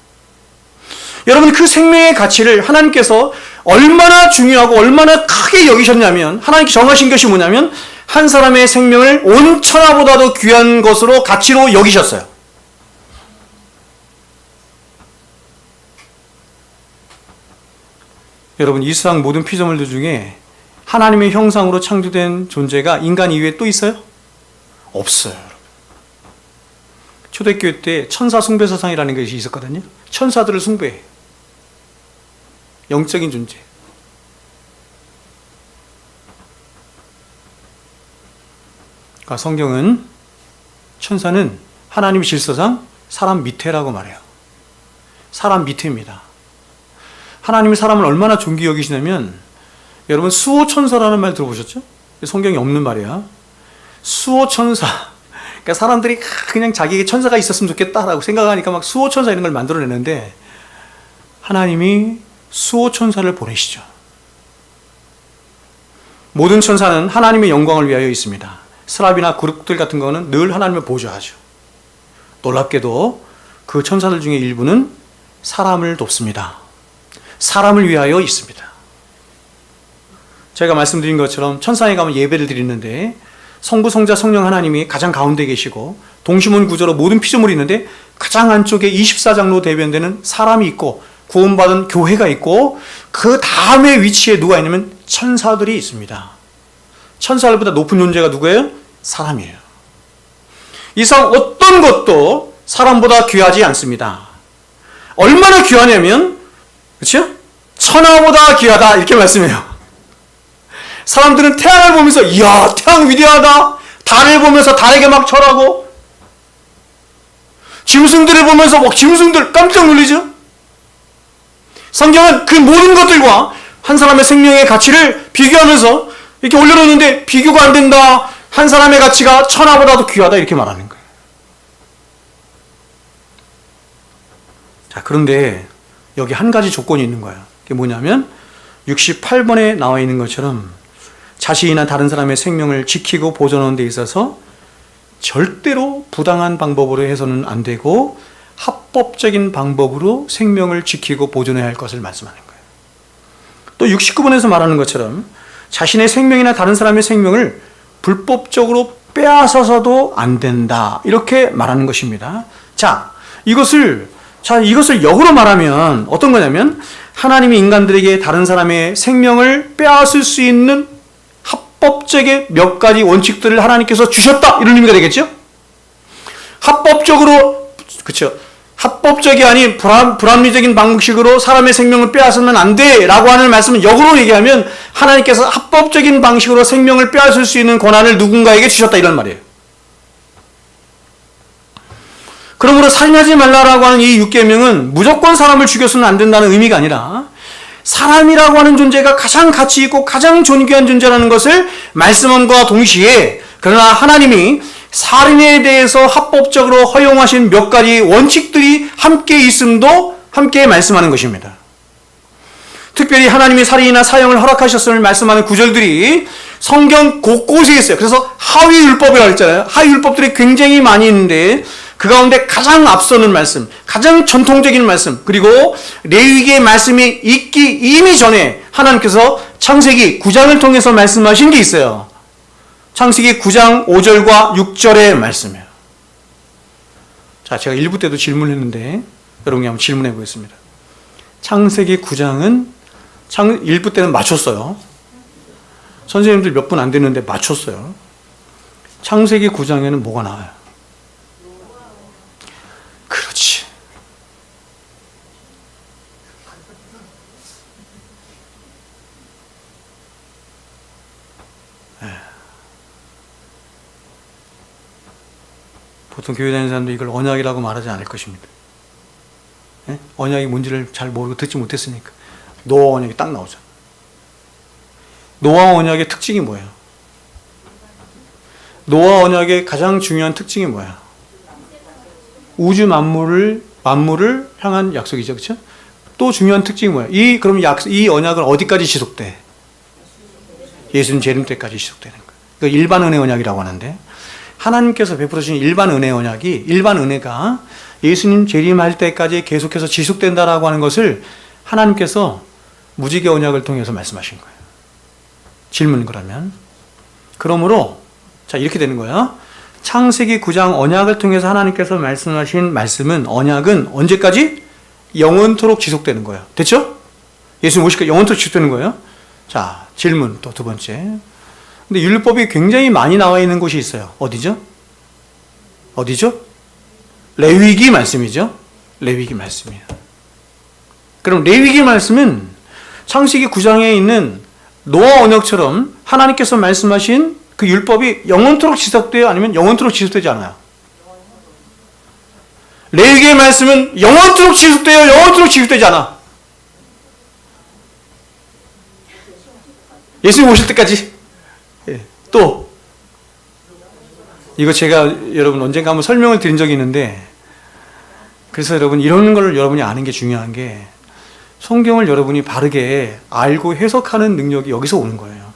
여러분, 그 생명의 가치를 하나님께서 얼마나 중요하고 얼마나 크게 여기셨냐면, 하나님께 정하신 것이 뭐냐면 한 사람의 생명을 온 천하보다도 귀한 것으로 가치로 여기셨어요. 여러분, 이 세상 모든 피조물들 중에 하나님의 형상으로 창조된 존재가 인간 이외에 또 있어요? 없어요. 초대교회 때 천사 숭배사상이라는 것이 있었거든요. 천사들을 숭배해. 영적인 존재. 그러니까 성경은 천사는 하나님의 질서상 사람 밑에라고 말해요. 사람 밑에입니다. 하나님이 사람을 얼마나 존귀히 여기시냐면, 여러분, 수호천사라는 말 들어보셨죠? 성경에 없는 말이야. 수호천사. 그러니까 사람들이 그냥 자기에게 천사가 있었으면 좋겠다라고 생각하니까 막 수호천사 이런 걸 만들어내는데, 하나님이 수호천사를 보내시죠. 모든 천사는 하나님의 영광을 위하여 있습니다. 스랍이나 그룹들 같은 거는 늘 하나님을 보좌하죠. 놀랍게도 그 천사들 중에 일부는 사람을 돕습니다. 사람을 위하여 있습니다. 제가 말씀드린 것처럼 천상에 가면 예배를 드리는데 성부, 성자, 성령 하나님이 가장 가운데 계시고 동시문 구조로 모든 피조물이 있는데 가장 안쪽에 24장로 대변되는 사람이 있고 구원받은 교회가 있고 그 다음에 위치에 누가 있냐면 천사들이 있습니다. 천사들보다 높은 존재가 누구예요? 사람이에요. 이상 어떤 것도 사람보다 귀하지 않습니다. 얼마나 귀하냐면 그렇죠? 천하보다 귀하다 이렇게 말씀해요. 사람들은 태양을 보면서 이야 태양 위대하다. 달을 보면서 달에게 막 절하고 짐승들을 보면서 막 짐승들 깜짝 놀리죠. 성경은 그 모든 것들과 한 사람의 생명의 가치를 비교하면서 이렇게 올려놓는데 비교가 안 된다. 한 사람의 가치가 천하보다도 귀하다 이렇게 말하는 거예요. 자, 그런데 여기 한 가지 조건이 있는 거예요. 그게 뭐냐면 68번에 나와 있는 것처럼 자신이나 다른 사람의 생명을 지키고 보존하는 데 있어서 절대로 부당한 방법으로 해서는 안 되고 합법적인 방법으로 생명을 지키고 보존해야 할 것을 말씀하는 거예요. 또 69번에서 말하는 것처럼 자신의 생명이나 다른 사람의 생명을 불법적으로 빼앗아서도 안 된다. 이렇게 말하는 것입니다. 자, 이것을 역으로 말하면 어떤 거냐면 하나님이 인간들에게 다른 사람의 생명을 빼앗을 수 있는 합법적인 몇 가지 원칙들을 하나님께서 주셨다. 이런 의미가 되겠죠? 합법적으로, 그렇죠. 합법적이 아닌 불합리적인 방식으로 사람의 생명을 빼앗으면 안 돼 라고 하는 말씀은 역으로 얘기하면 하나님께서 합법적인 방식으로 생명을 빼앗을 수 있는 권한을 누군가에게 주셨다 이런 말이에요. 그러므로 살인하지 말라라고 하는 이 6계명은 무조건 사람을 죽여서는 안 된다는 의미가 아니라 사람이라고 하는 존재가 가장 가치 있고 가장 존귀한 존재라는 것을 말씀함과 동시에 그러나 하나님이 살인에 대해서 합법적으로 허용하신 몇 가지 원칙들이 함께 있음도 함께 말씀하는 것입니다. 특별히 하나님이 살인이나 사형을 허락하셨음을 말씀하는 구절들이 성경 곳곳에 있어요. 그래서 하위율법이라고 했잖아요. 하위율법들이 굉장히 많이 있는데 그 가운데 가장 앞서는 말씀, 가장 전통적인 말씀, 그리고 레위기의 말씀이 있기 이미 전에 하나님께서 창세기 9장을 통해서 말씀하신 게 있어요. 창세기 9장 5절과 6절의 말씀이에요. 자, 제가 1부 때도 질문했는데 여러분이 한번 질문해 보겠습니다. 창세기 9장은 1부 때는 맞췄어요. 선생님들 몇 분 안 됐는데 맞췄어요. 창세기 9장에는 뭐가 나와요? 그렇지. 네. 보통 교회 다니는 사람도 이걸 언약이라고 말하지 않을 것입니다. 네? 언약이 뭔지를 잘 모르고 듣지 못했으니까. 노아 언약이 딱 나오죠. 노아 언약의 특징이 뭐예요? 노아 언약의 가장 중요한 특징이 뭐예요? 우주 만물을 향한 약속이죠, 그렇죠? 또 중요한 특징이 뭐예요? 그럼 이 언약은 어디까지 지속돼? 예수님 재림 때까지 지속되는 거예요. 그 일반 은혜 언약이라고 하는데 하나님께서 베풀어 주신 일반 은혜 언약이 일반 은혜가 예수님 재림할 때까지 계속해서 지속된다라고 하는 것을 하나님께서 무지개 언약을 통해서 말씀하신 거예요. 질문 그러면 그러므로 자 이렇게 되는 거예요. 창세기 9장 언약을 통해서 하나님께서 말씀하신 말씀은 언약은 언제까지? 영원토록 지속되는 거예요. 됐죠? 예수님 오실까 영원토록 지속되는 거예요. 자 질문 또 두 번째. 근데 율법이 굉장히 많이 나와 있는 곳이 있어요. 어디죠? 레위기 말씀이죠. 레위기 말씀이에요. 그럼 레위기 말씀은 창세기 9장에 있는 노아 언약처럼 하나님께서 말씀하신 그 율법이 영원토록 지속돼요? 아니면 영원토록 지속되지 않아요? 레위기의 말씀은 영원토록 지속돼요? 영원토록 지속되지 않아? 예수님 오실 때까지? 예. 또 이거 제가 여러분 언젠가 한번 설명을 드린 적이 있는데 그래서 여러분 이런 걸 여러분이 아는 게 중요한 게 성경을 여러분이 바르게 알고 해석하는 능력이 여기서 오는 거예요.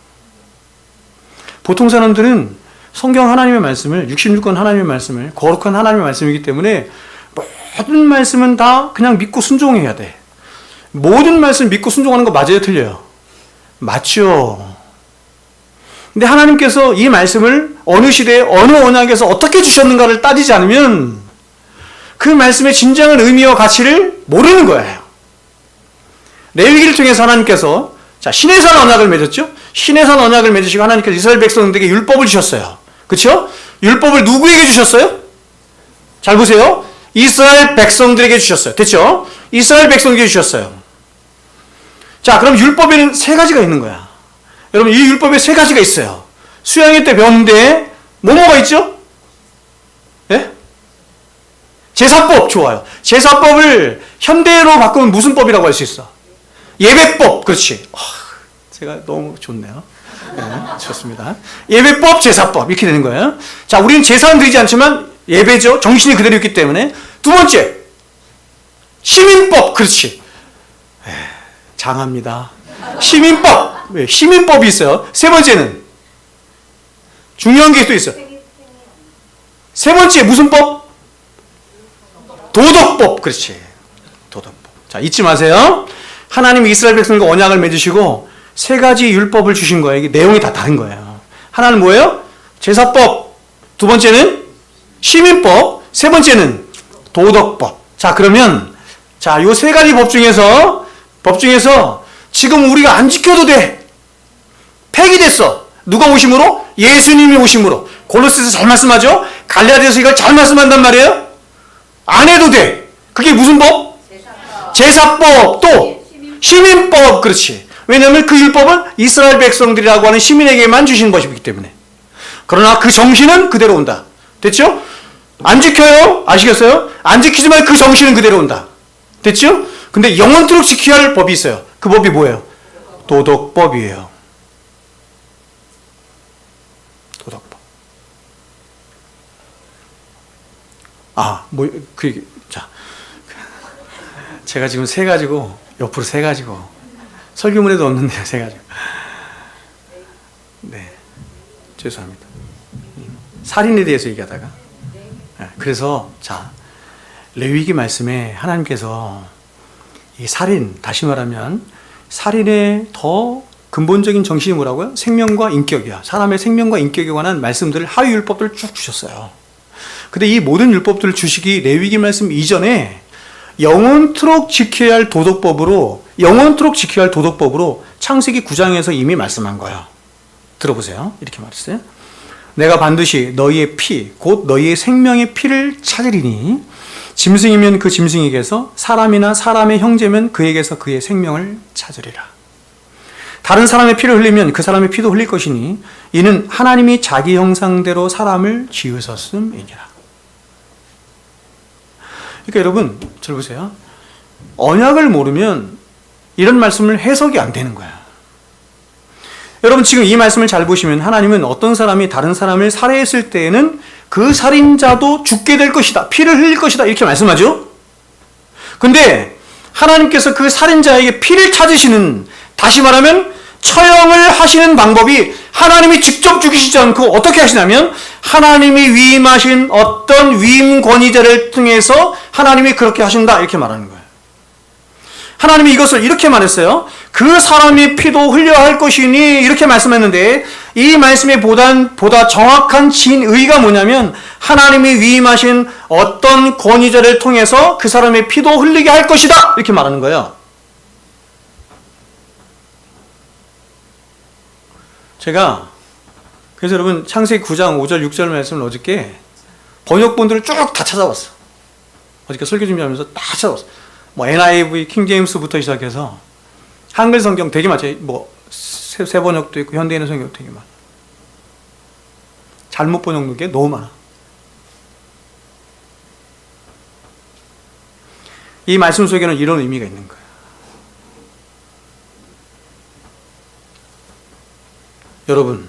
보통 사람들은 성경 하나님의 말씀을 66권 하나님의 말씀을 거룩한 하나님의 말씀이기 때문에 모든 말씀은 다 그냥 믿고 순종해야 돼. 모든 말씀 믿고 순종하는 거 맞아요? 틀려요? 맞죠. 근데 하나님께서 이 말씀을 어느 시대에 어느 언약에서 어떻게 주셨는가를 따지지 않으면 그 말씀의 진정한 의미와 가치를 모르는 거예요. 레위기를 통해서 하나님께서 자, 시내산 언약을 맺었죠? 시내산 언약을 맺으시고 하나님께서 이스라엘 백성들에게 율법을 주셨어요. 그렇죠? 율법을 누구에게 주셨어요? 잘 보세요. 이스라엘 백성들에게 주셨어요. 됐죠? 이스라엘 백성에게 주셨어요. 자, 그럼 율법에는 세 가지가 있는 거야. 여러분, 이 율법에 세 가지가 있어요. 수양회 때 배웠는데 뭐가 있죠? 예? 제사법. 좋아요. 제사법을 현대로 바꾸면 무슨 법이라고 할 수 있어? 예배법. 그렇지. 제가 너무 좋네요. 네, 좋습니다. 예배법, 제사법 이렇게 되는 거예요. 자, 우리는 제사는 드리지 않지만 예배죠. 정신이 그대로 있기 때문에. 두 번째, 시민법. 그렇지. 장합니다. 시민법. 왜? 시민법이 있어요. 세 번째는 중요한 게 또 있어요. 세 번째 무슨 법? 도덕법. 그렇지. 도덕법. 자, 잊지 마세요. 하나님이 이스라엘 백성과 언약을 맺으시고 세 가지 율법을 주신 거예요. 이게 내용이 다 다른 거예요. 하나는 뭐예요? 제사법. 두 번째는 시민법. 세 번째는 도덕법. 자, 그러면 자, 요 세 가지 법 중에서 지금 우리가 안 지켜도 돼. 폐기됐어. 누가 오심으로? 예수님이 오심으로. 골로새서 잘 말씀하죠? 갈라디아서 이걸 잘 말씀한단 말이에요. 안 해도 돼. 그게 무슨 법? 제사법. 또 시민법. 그렇지. 왜냐하면 그 율법은 이스라엘 백성들이라고 하는 시민에게만 주신 것이기 때문에. 그러나 그 정신은 그대로 온다. 됐죠? 안 지켜요? 아시겠어요? 안 지키지만 그 정신은 그대로 온다. 됐죠? 근데 영원토록 지켜야 할 법이 있어요. 그 법이 뭐예요? 도덕법이에요. 도덕법. 자. 제가 지금 세 가지고, 옆으로 세 가지고, 설교문에도 없는데요, 세 가지고. 네. 죄송합니다. 살인에 대해서 얘기하다가. 그래서, 자, 레위기 말씀에 하나님께서 이 살인, 다시 말하면, 살인의 더 근본적인 정신이 뭐라고요? 생명과 인격이야. 사람의 생명과 인격에 관한 말씀들을 하위 율법들을 쭉 주셨어요. 근데 이 모든 율법들을 주시기 레위기 말씀 이전에 영원토록 지켜야 할 도덕법으로 창세기 9장에서 이미 말씀한 거예요. 들어보세요. 이렇게 말했어요. 내가 반드시 너희의 피, 곧 너희의 생명의 피를 찾으리니 짐승이면 그 짐승에게서 사람이나 사람의 형제면 그에게서 그의 생명을 찾으리라. 다른 사람의 피를 흘리면 그 사람의 피도 흘릴 것이니 이는 하나님이 자기 형상대로 사람을 지으셨음이니라. 그러니까 여러분, 잘 보세요. 언약을 모르면 이런 말씀을 해석이 안 되는 거야. 여러분, 지금 이 말씀을 잘 보시면 하나님은 어떤 사람이 다른 사람을 살해했을 때에는 그 살인자도 죽게 될 것이다. 피를 흘릴 것이다. 이렇게 말씀하죠. 근데 하나님께서 그 살인자에게 피를 찾으시는, 다시 말하면 처형을 하시는 방법이 하나님이 직접 죽이시지 않고 어떻게 하시냐면 하나님이 위임하신 어떤 위임 권위자를 통해서 하나님이 그렇게 하신다. 이렇게 말하는 거예요. 하나님이 이것을 이렇게 말했어요. 그 사람의 피도 흘려야 할 것이니 이렇게 말씀했는데 이 말씀의 보다 정확한 진의가 뭐냐면 하나님이 위임하신 어떤 권위자를 통해서 그 사람의 피도 흘리게 할 것이다. 이렇게 말하는 거예요. 제가 그래서 여러분 창세기 9장 5절 6절 말씀을 어저께 번역본들을 쭉 다 찾아봤어. 어저께 설교 준비하면서 다 찾아봤어. 뭐 NIV, 킹제임스부터 시작해서 한글 성경 되게 많죠. 뭐 새 번역도 있고 현대인의 성경도 되게 많아. 잘못 번역된 게 너무 많아. 이 말씀 속에는 이런 의미가 있는 거예요. 여러분,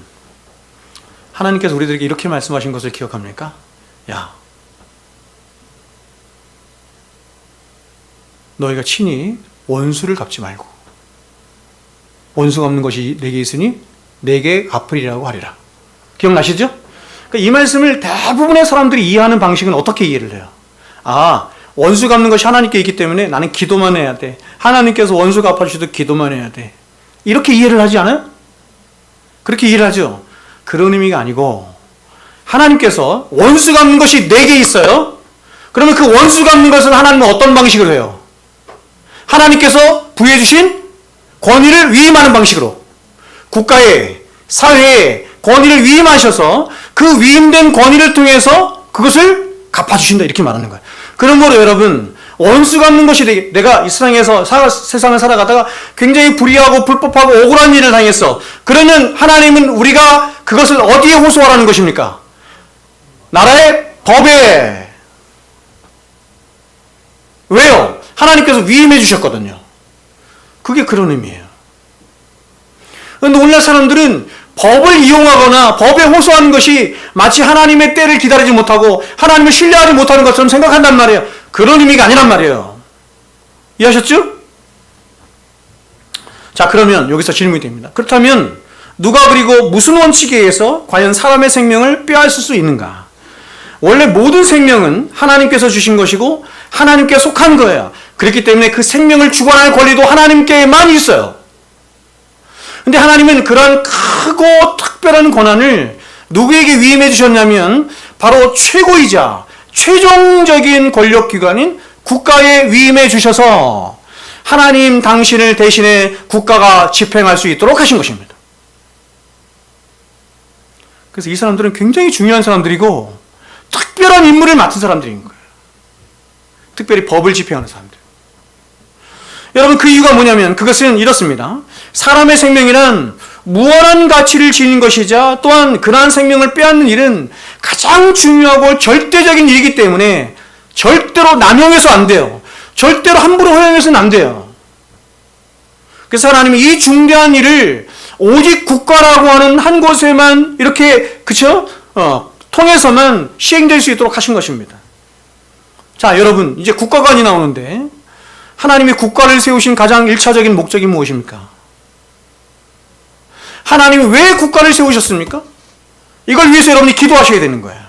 하나님께서 우리들에게 이렇게 말씀하신 것을 기억합니까? 야, 너희가 친히 원수를 갚지 말고 원수가 없는 것이 내게 있으니 내게 갚으리라고 하리라. 기억나시죠? 그러니까 이 말씀을 대부분의 사람들이 이해하는 방식은 어떻게 이해를 해요? 아, 원수 갚는 것이 하나님께 있기 때문에 나는 기도만 해야 돼. 하나님께서 원수 갚아주셔도 기도만 해야 돼. 이렇게 이해를 하지 않아요? 그렇게 이해를 하죠. 그런 의미가 아니고 하나님께서 원수 갚는 것이 4개 있어요. 그러면 그 원수 갚는 것은 하나님은 어떤 방식으로 해요? 하나님께서 부여해 주신 권위를 위임하는 방식으로 국가에, 사회에 권위를 위임하셔서 그 위임된 권위를 통해서 그것을 갚아주신다 이렇게 말하는 거예요. 그러므로 여러분 원수 갚는 것이 내가 이 세상에서 세상을 살아가다가 굉장히 불의하고 불법하고 억울한 일을 당했어. 그러면 하나님은 우리가 그것을 어디에 호소하라는 것입니까? 나라의 법에. 왜요? 하나님께서 위임해 주셨거든요. 그게 그런 의미예요. 그런데 오늘날 사람들은 법을 이용하거나 법에 호소하는 것이 마치 하나님의 때를 기다리지 못하고 하나님을 신뢰하지 못하는 것처럼 생각한단 말이에요. 그런 의미가 아니란 말이에요. 이해하셨죠? 자, 그러면 여기서 질문이 됩니다. 그렇다면 누가 그리고 무슨 원칙에 의해서 과연 사람의 생명을 빼앗을 수 있는가? 원래 모든 생명은 하나님께서 주신 것이고 하나님께 속한 거예요. 그렇기 때문에 그 생명을 주관할 권리도 하나님께만 있어요. 근데 하나님은 그러한 크고 특별한 권한을 누구에게 위임해 주셨냐면 바로 최고이자 최종적인 권력기관인 국가에 위임해 주셔서 하나님 당신을 대신해 국가가 집행할 수 있도록 하신 것입니다. 그래서 이 사람들은 굉장히 중요한 사람들이고 특별한 임무를 맡은 사람들인 거예요. 특별히 법을 집행하는 사람들. 여러분 그 이유가 뭐냐면 그것은 이렇습니다. 사람의 생명이란 무한한 가치를 지닌 것이자 또한 그러한 생명을 빼앗는 일은 가장 중요하고 절대적인 일이기 때문에 절대로 남용해서 안 돼요. 절대로 함부로 허용해서는 안 돼요. 그래서 하나님이 이 중대한 일을 오직 국가라고 하는 한 곳에만 이렇게 통해서만 시행될 수 있도록 하신 것입니다. 자, 여러분 이제 국가관이 나오는데 하나님이 국가를 세우신 가장 1차적인 목적이 무엇입니까? 하나님이 왜 국가를 세우셨습니까? 이걸 위해서 여러분이 기도하셔야 되는 거예요.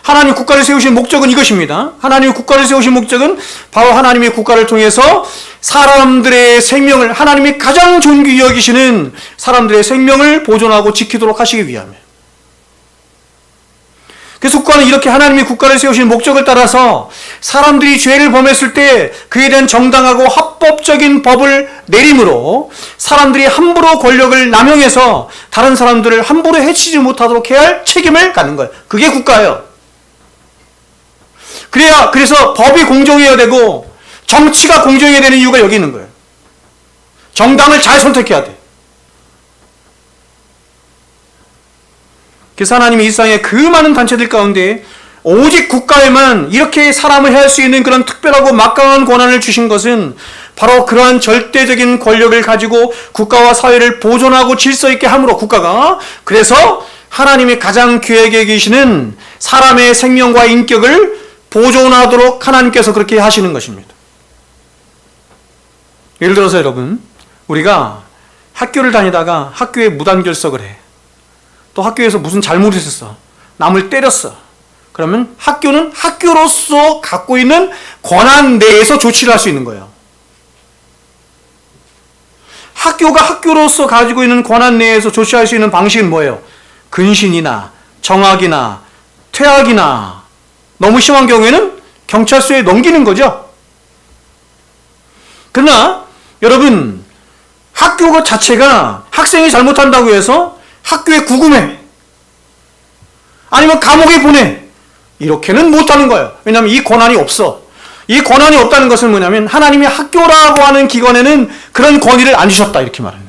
하나님 국가를 세우신 목적은 이것입니다. 하나님이 국가를 세우신 목적은 바로 하나님의 국가를 통해서 사람들의 생명을 하나님이 가장 존귀히 여기시는 사람들의 생명을 보존하고 지키도록 하시기 위함이에요. 그래서 국가는 이렇게 하나님이 국가를 세우신 목적을 따라서 사람들이 죄를 범했을 때 그에 대한 정당하고 합법적인 법을 내림으로 사람들이 함부로 권력을 남용해서 다른 사람들을 함부로 해치지 못하도록 해야 할 책임을 갖는 거예요. 그게 국가예요. 그래서 법이 공정해야 되고 정치가 공정해야 되는 이유가 여기 있는 거예요. 정당을 잘 선택해야 돼. 그래서 하나님이 이 세상에 그 많은 단체들 가운데 오직 국가에만 이렇게 사람을 해할 수 있는 그런 특별하고 막강한 권한을 주신 것은 바로 그러한 절대적인 권력을 가지고 국가와 사회를 보존하고 질서 있게 함으로 국가가 그래서 하나님이 가장 귀하게 계시는 사람의 생명과 인격을 보존하도록 하나님께서 그렇게 하시는 것입니다. 예를 들어서 여러분 우리가 학교를 다니다가 학교에 무단결석을 해. 또 학교에서 무슨 잘못을 했어. 남을 때렸어. 그러면 학교는 학교로서 갖고 있는 권한 내에서 조치를 할 수 있는 거예요. 학교가 학교로서 가지고 있는 권한 내에서 조치할 수 있는 방식은 뭐예요? 근신이나 정학이나 퇴학이나 너무 심한 경우에는 경찰서에 넘기는 거죠. 그러나 여러분 학교 자체가 학생이 잘못한다고 해서 학교에 구금해. 아니면 감옥에 보내. 이렇게는 못하는 거예요. 왜냐하면 이 권한이 없어. 이 권한이 없다는 것은 뭐냐면 하나님이 학교라고 하는 기관에는 그런 권위를 안 주셨다 이렇게 말하는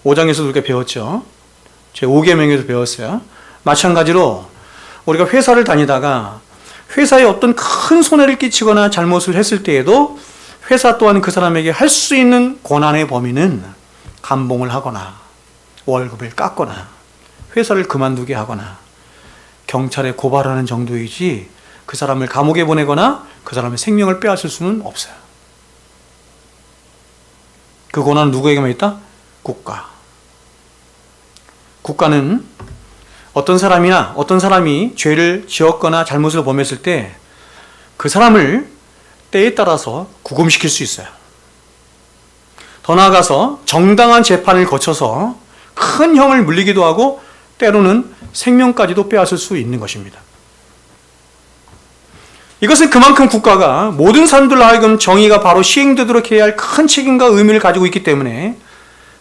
거예요. 5장에서도 우리가 배웠죠. 제 5계명에서 배웠어요. 마찬가지로 우리가 회사를 다니다가 회사에 어떤 큰 손해를 끼치거나 잘못을 했을 때에도 회사 또한 그 사람에게 할 수 있는 권한의 범위는 감봉을 하거나 월급을 깎거나 회사를 그만두게 하거나 경찰에 고발하는 정도이지 그 사람을 감옥에 보내거나 그 사람의 생명을 빼앗을 수는 없어요. 그 권한은 누구에게만 있다? 국가. 국가는 어떤 사람이 죄를 지었거나 잘못을 범했을 때 그 사람을 때에 따라서 구금시킬 수 있어요. 더 나아가서 정당한 재판을 거쳐서 큰 형을 물리기도 하고 때로는 생명까지도 빼앗을 수 있는 것입니다. 이것은 그만큼 국가가 모든 사람들로 하여금 정의가 바로 시행되도록 해야 할 큰 책임과 의미를 가지고 있기 때문에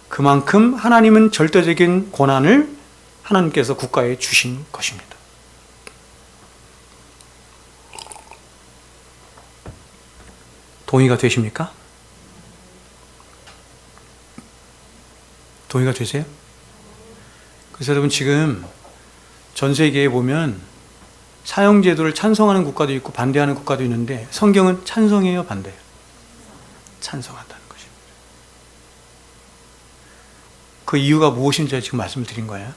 그만큼 하나님은 절대적인 권한을 하나님께서 국가에 주신 것입니다. 동의가 되십니까? 동의가 되세요? 그래서 여러분 지금 전 세계에 보면 사형제도를 찬성하는 국가도 있고 반대하는 국가도 있는데 성경은 찬성해요, 반대해요? 찬성한다는 것입니다. 그 이유가 무엇인지 지금 말씀을 드린 거예요.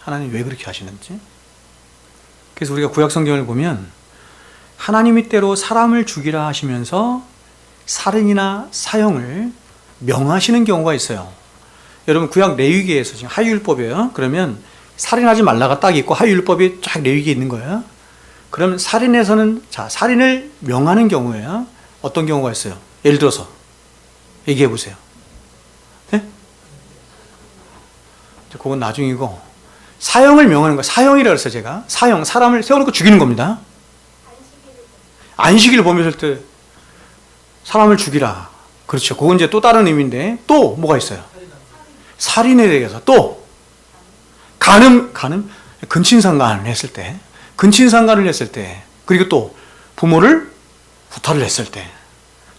하나님 왜 그렇게 하시는지. 그래서 우리가 구약 성경을 보면 하나님이 때로 사람을 죽이라 하시면서 살인이나 사형을 명하시는 경우가 있어요. 여러분 구약 레위기에서 지금 하유율법이에요. 그러면 살인하지 말라가 딱 있고 하유율법이 쫙 레위기에 있는 거예요. 그러면 살인에서는 살인을 명하는 경우에요. 어떤 경우가 있어요? 예를 들어서 얘기해 보세요. 네? 그건 나중이고 사형을 명하는 거예요. 사형이라고 했어요, 제가. 사형, 사람을 세워놓고 죽이는 겁니다. 안식일을 범했을 때 사람을 죽이라. 그렇죠. 그건 이제 또 다른 의미인데 또 뭐가 있어요? 살인에 대해서 또 간음, 근친상간을 했을 때, 근친상간을 했을 때, 그리고 또 부모를 후타를 했을 때,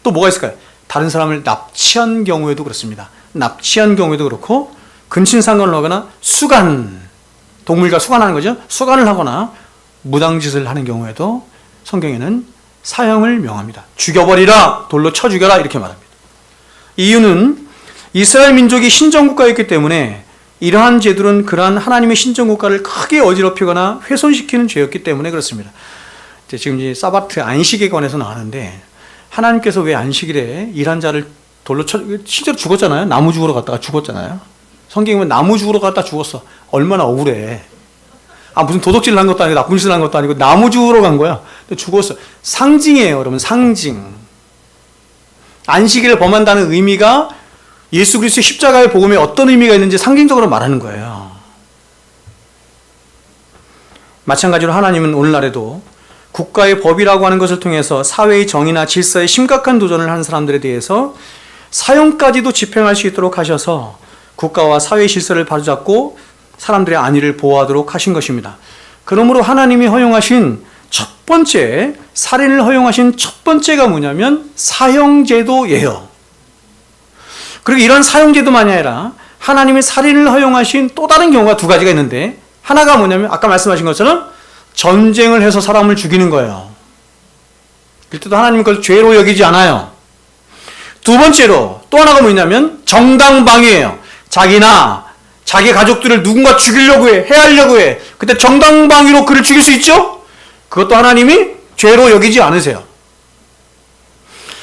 또 뭐가 있을까요? 다른 사람을 납치한 경우에도 그렇습니다. 납치한 경우에도 그렇고, 근친상간을 하거나 수간, 동물과 수간하는 거죠. 수간을 하거나 무당짓을 하는 경우에도 성경에는 사형을 명합니다. 죽여버리라, 돌로 쳐 죽여라 이렇게 말합니다. 이유는 이스라엘 민족이 신정국가였기 때문에 이러한 죄들은 그러한 하나님의 신정국가를 크게 어지럽히거나 훼손시키는 죄였기 때문에 그렇습니다. 지금 이제 사바트 안식에 관해서 나왔는데 하나님께서 왜 안식일에 일한 자를 돌로 쳐, 실제로 죽었잖아요. 나무 죽으러 갔다가 죽었잖아요. 성경에 보면 나무 죽으러 갔다 죽었어. 얼마나 억울해. 무슨 도둑질을 한 것도 아니고 나쁜 짓을 한 것도 아니고 나무 죽으러 간 거야. 근데 죽었어. 상징이에요, 여러분. 상징. 안식일을 범한다는 의미가 예수 그리스도의 십자가의 복음에 어떤 의미가 있는지 상징적으로 말하는 거예요. 마찬가지로 하나님은 오늘날에도 국가의 법이라고 하는 것을 통해서 사회의 정의나 질서에 심각한 도전을 하는 사람들에 대해서 사형까지도 집행할 수 있도록 하셔서 국가와 사회의 질서를 바로잡고 사람들의 안위를 보호하도록 하신 것입니다. 그러므로 하나님이 허용하신 첫 번째, 살인을 허용하신 첫 번째가 뭐냐면 사형제도예요. 그리고 이런 사형제도만이 아니라 하나님이 살인을 허용하신 또 다른 경우가 두 가지가 있는데 하나가 뭐냐면 아까 말씀하신 것처럼 전쟁을 해서 사람을 죽이는 거예요. 그때도 하나님은 그걸 죄로 여기지 않아요. 두 번째로 또 하나가 뭐냐면 정당방위예요. 자기나 자기 가족들을 누군가 죽이려고 해, 해하려고 해. 그때 정당방위로 그를 죽일 수 있죠? 그것도 하나님이 죄로 여기지 않으세요.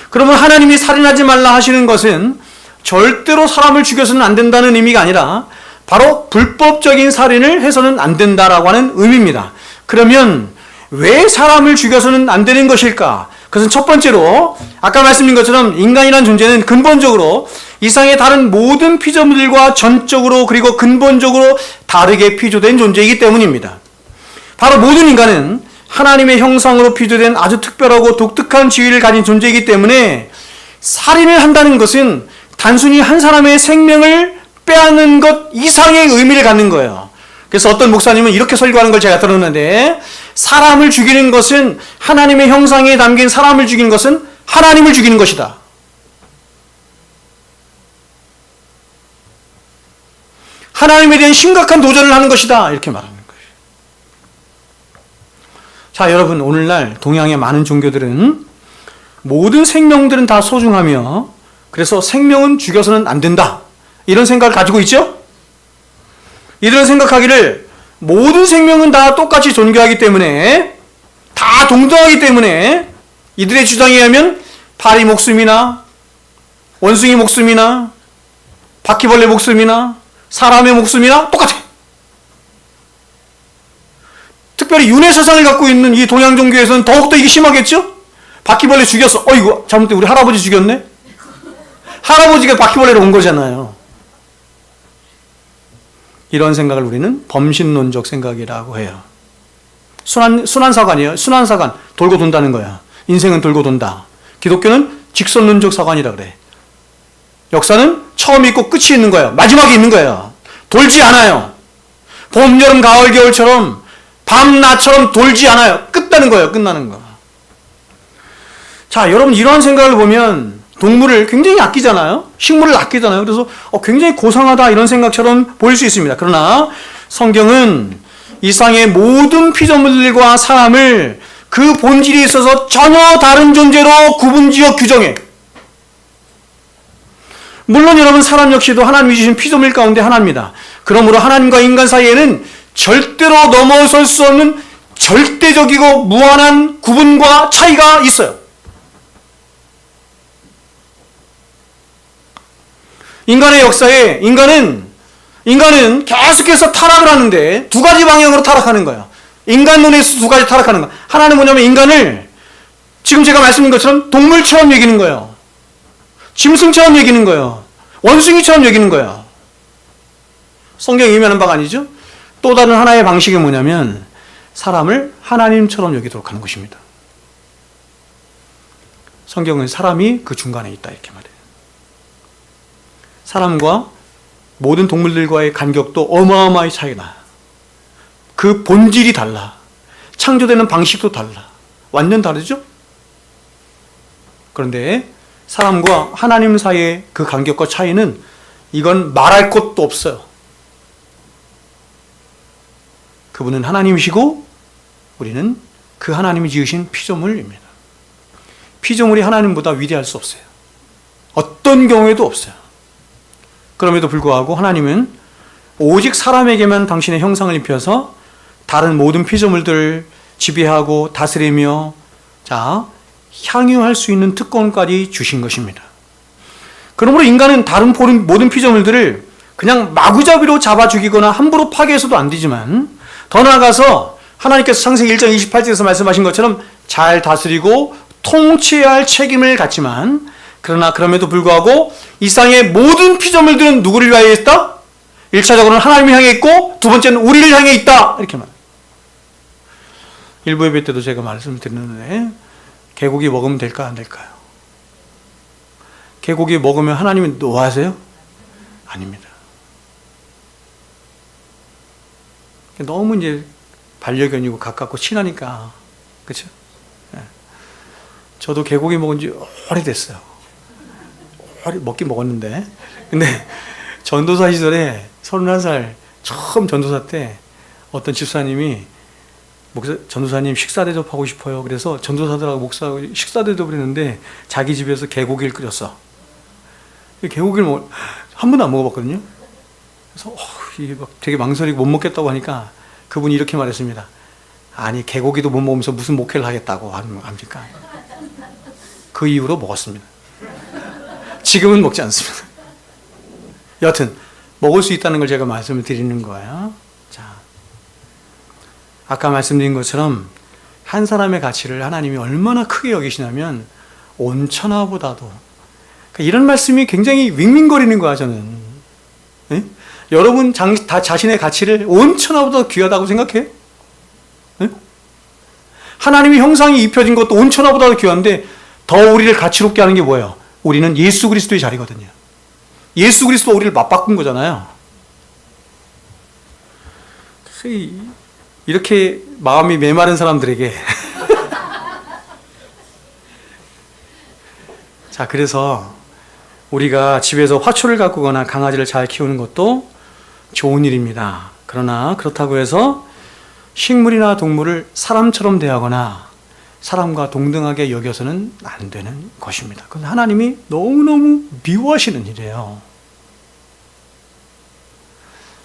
그러면 하나님이 살인하지 말라 하시는 것은 절대로 사람을 죽여서는 안 된다는 의미가 아니라 바로 불법적인 살인을 해서는 안 된다라고 하는 의미입니다. 그러면 왜 사람을 죽여서는 안 되는 것일까? 그것은 첫 번째로 아까 말씀드린 것처럼 인간이라는 존재는 근본적으로 이상의 다른 모든 피조물들과 전적으로 그리고 근본적으로 다르게 피조된 존재이기 때문입니다. 바로 모든 인간은 하나님의 형상으로 피조된 아주 특별하고 독특한 지위를 가진 존재이기 때문에 살인을 한다는 것은 단순히 한 사람의 생명을 빼앗는 것 이상의 의미를 갖는 거예요. 그래서 어떤 목사님은 이렇게 설교하는 걸 제가 들었는데 사람을 죽이는 것은 하나님의 형상에 담긴 사람을 죽이는 것은 하나님을 죽이는 것이다. 하나님에 대한 심각한 도전을 하는 것이다. 이렇게 말하는 거예요. 자, 여러분 오늘날 동양의 많은 종교들은 모든 생명들은 다 소중하며 그래서 생명은 죽여서는 안 된다. 이런 생각을 가지고 있죠? 이들은 생각하기를 모든 생명은 다 똑같이 존귀하기 때문에 다 동등하기 때문에 이들의 주장에 의하면 파리 목숨이나 원숭이 목숨이나 바퀴벌레 목숨이나 사람의 목숨이나 똑같아. 특별히 윤회사상을 갖고 있는 이 동양 종교에서는 더욱더 이게 심하겠죠? 바퀴벌레 죽였어. 어이구 잘못돼 우리 할아버지 죽였네? 할아버지가 바퀴벌레로 온 거잖아요. 이런 생각을 우리는 범신론적 생각이라고 해요. 순환사관이에요. 순환사관. 돌고 돈다는 거야. 인생은 돌고 돈다. 기독교는 직선론적 사관이라 그래. 역사는 처음이 있고 끝이 있는 거예요. 마지막이 있는 거예요. 돌지 않아요. 봄, 여름, 가을, 겨울처럼 밤, 낮처럼 돌지 않아요. 끝나는 거예요. 끝나는 거. 자, 여러분 이러한 생각을 보면 동물을 굉장히 아끼잖아요. 식물을 아끼잖아요. 그래서 굉장히 고상하다 이런 생각처럼 보일 수 있습니다. 그러나 성경은 이 세상의 모든 피조물들과 사람을 그 본질에 있어서 전혀 다른 존재로 구분지어 규정해. 물론 여러분 사람 역시도 하나님이 주신 피조물 가운데 하나입니다. 그러므로 하나님과 인간 사이에는 절대로 넘어설 수 없는 절대적이고 무한한 구분과 차이가 있어요. 인간의 역사에 인간은 계속해서 타락을 하는데 두 가지 방향으로 타락하는 거예요. 인간론에서 두 가지 타락하는 거예요. 하나는 뭐냐면 인간을 지금 제가 말씀드린 것처럼 동물처럼 여기는 거예요. 짐승처럼 여기는 거예요. 원숭이처럼 여기는 거예요. 성경이 의미하는 바가 아니죠. 또 다른 하나의 방식이 뭐냐면 사람을 하나님처럼 여기도록 하는 것입니다. 성경은 사람이 그 중간에 있다 이렇게 말해요. 사람과 모든 동물들과의 간격도 어마어마하게 차이가 나요. 그 본질이 달라. 창조되는 방식도 달라. 완전 다르죠? 그런데 사람과 하나님 사이의 그 간격과 차이는 이건 말할 것도 없어요. 그분은 하나님이시고 우리는 그 하나님이 지으신 피조물입니다. 피조물이 하나님보다 위대할 수 없어요. 어떤 경우에도 없어요. 그럼에도 불구하고 하나님은 오직 사람에게만 당신의 형상을 입혀서 다른 모든 피조물들을 지배하고 다스리며 향유할 수 있는 특권까지 주신 것입니다. 그러므로 인간은 다른 모든 피조물들을 그냥 마구잡이로 잡아 죽이거나 함부로 파괴해서도 안 되지만 더 나아가서 하나님께서 창세기 1장 28절에서 말씀하신 것처럼 잘 다스리고 통치해야 할 책임을 갖지만 그러나 그럼에도 불구하고 이 세상의 모든 피조물들은 누구를 위하여 있다? 1차적으로는 하나님을 향해 있고 두 번째는 우리를 향해 있다. 이렇게 말해요. 일부 예배 때도 제가 말씀을 드렸는데 개고기 먹으면 될까 안 될까요? 개고기 먹으면 하나님이 노하세요? 아닙니다. 너무 이제 반려견이고 가깝고 친하니까 그렇죠? 저도 개고기 먹은 지 오래됐어요. 먹긴 먹었는데 근데 전도사 시절에 31살 처음 전도사 때 어떤 집사님이 전도사님 식사 대접하고 싶어요. 그래서 전도사들하고 목사하고 식사 대접을 했는데 자기 집에서 개고기를 끓였어. 개고기를 한 번도 안 먹어봤거든요. 그래서 이게 막 되게 망설이고 못 먹겠다고 하니까 그분이 이렇게 말했습니다. 아니 개고기도 못 먹으면서 무슨 목회를 하겠다고 합니까? 그 이후로 먹었습니다. 지금은 먹지 않습니다. 여하튼 먹을 수 있다는 걸 제가 말씀을 드리는 거예요. 자, 아까 말씀드린 것처럼 한 사람의 가치를 하나님이 얼마나 크게 여기시냐면 온 천하보다도 그러니까 이런 말씀이 굉장히 윙윙거리는 거야 저는. 네? 여러분 다 자신의 가치를 온 천하보다 귀하다고 생각해? 네? 하나님의 형상이 입혀진 것도 온 천하보다 귀한데 더 우리를 가치롭게 하는 게 뭐예요? 우리는 예수 그리스도의 자리거든요. 예수 그리스도가 우리를 맞바꾼 거잖아요. 이렇게 마음이 메마른 사람들에게 자, 그래서 우리가 집에서 화초를 가꾸거나 강아지를 잘 키우는 것도 좋은 일입니다. 그러나 그렇다고 해서 식물이나 동물을 사람처럼 대하거나 사람과 동등하게 여겨서는 안 되는 것입니다. 그건 하나님이 너무너무 미워하시는 일이에요.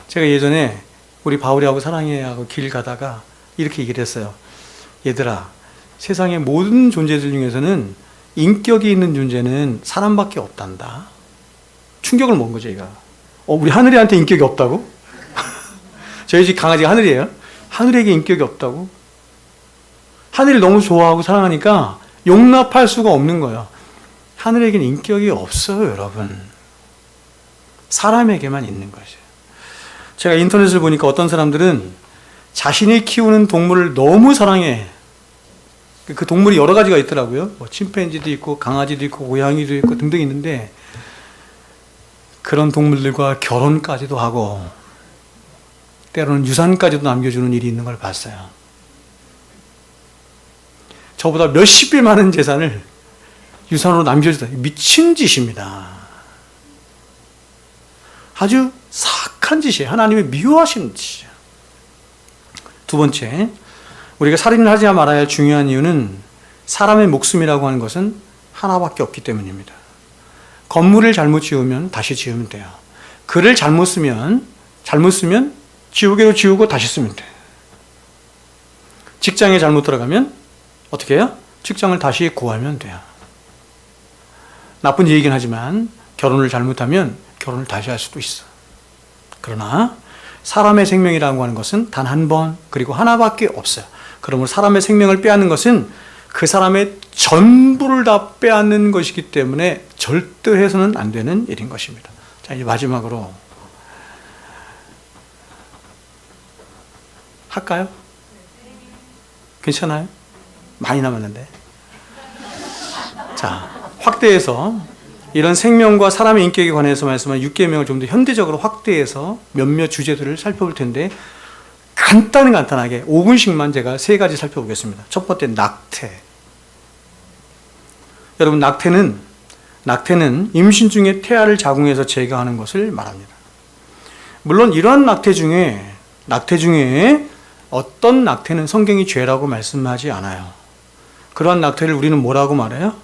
제가 예전에 우리 바울이하고 사랑해하고 길 가다가 이렇게 얘기를 했어요. 얘들아, 세상의 모든 존재들 중에서는 인격이 있는 존재는 사람밖에 없단다. 충격을 먹은 거죠, 얘가. 우리 하늘이한테 인격이 없다고? 저희 집 강아지가 하늘이에요. 하늘에게 인격이 없다고? 하늘을 너무 좋아하고 사랑하니까 용납할 수가 없는 거예요. 하늘에게는 인격이 없어요, 여러분. 사람에게만 있는 것이에요. 제가 인터넷을 보니까 어떤 사람들은 자신이 키우는 동물을 너무 사랑해. 그 동물이 여러 가지가 있더라고요. 뭐 침팬지도 있고 강아지도 있고 고양이도 있고 등등 있는데 그런 동물들과 결혼까지도 하고 때로는 유산까지도 남겨주는 일이 있는 걸 봤어요. 저보다 몇십 배 많은 재산을 유산으로 남겨주다. 미친 짓입니다. 아주 사악한 짓이에요. 하나님이 미워하시는 짓이에요. 두 번째, 우리가 살인을 하지 말아야 할 중요한 이유는 사람의 목숨이라고 하는 것은 하나밖에 없기 때문입니다. 건물을 잘못 지으면 다시 지으면 돼요. 글을 잘못 쓰면 지우개로 지우고 다시 쓰면 돼요. 직장에 잘못 들어가면 어떻게 해요? 직장을 다시 구하면 돼요. 나쁜 얘기긴 하지만 결혼을 잘못하면 결혼을 다시 할 수도 있어. 그러나 사람의 생명이라고 하는 것은 단 한 번 그리고 하나밖에 없어요. 그러므로 사람의 생명을 빼앗는 것은 그 사람의 전부를 다 빼앗는 것이기 때문에 절대 해서는 안 되는 일인 것입니다. 자, 이제 마지막으로 할까요? 괜찮아요? 많이 남았는데. 자, 확대해서 이런 생명과 사람의 인격에 관해서 말씀한 6계명을 좀 더 현대적으로 확대해서 몇몇 주제들을 살펴볼 텐데 간단하게 5분씩만 제가 세 가지 살펴보겠습니다. 첫 번째, 낙태. 여러분, 낙태는 임신 중에 태아를 자궁에서 제거하는 것을 말합니다. 물론 이러한 낙태 중에 어떤 낙태는 성경이 죄라고 말씀하지 않아요. 그러한 낙태를 우리는 뭐라고 말해요?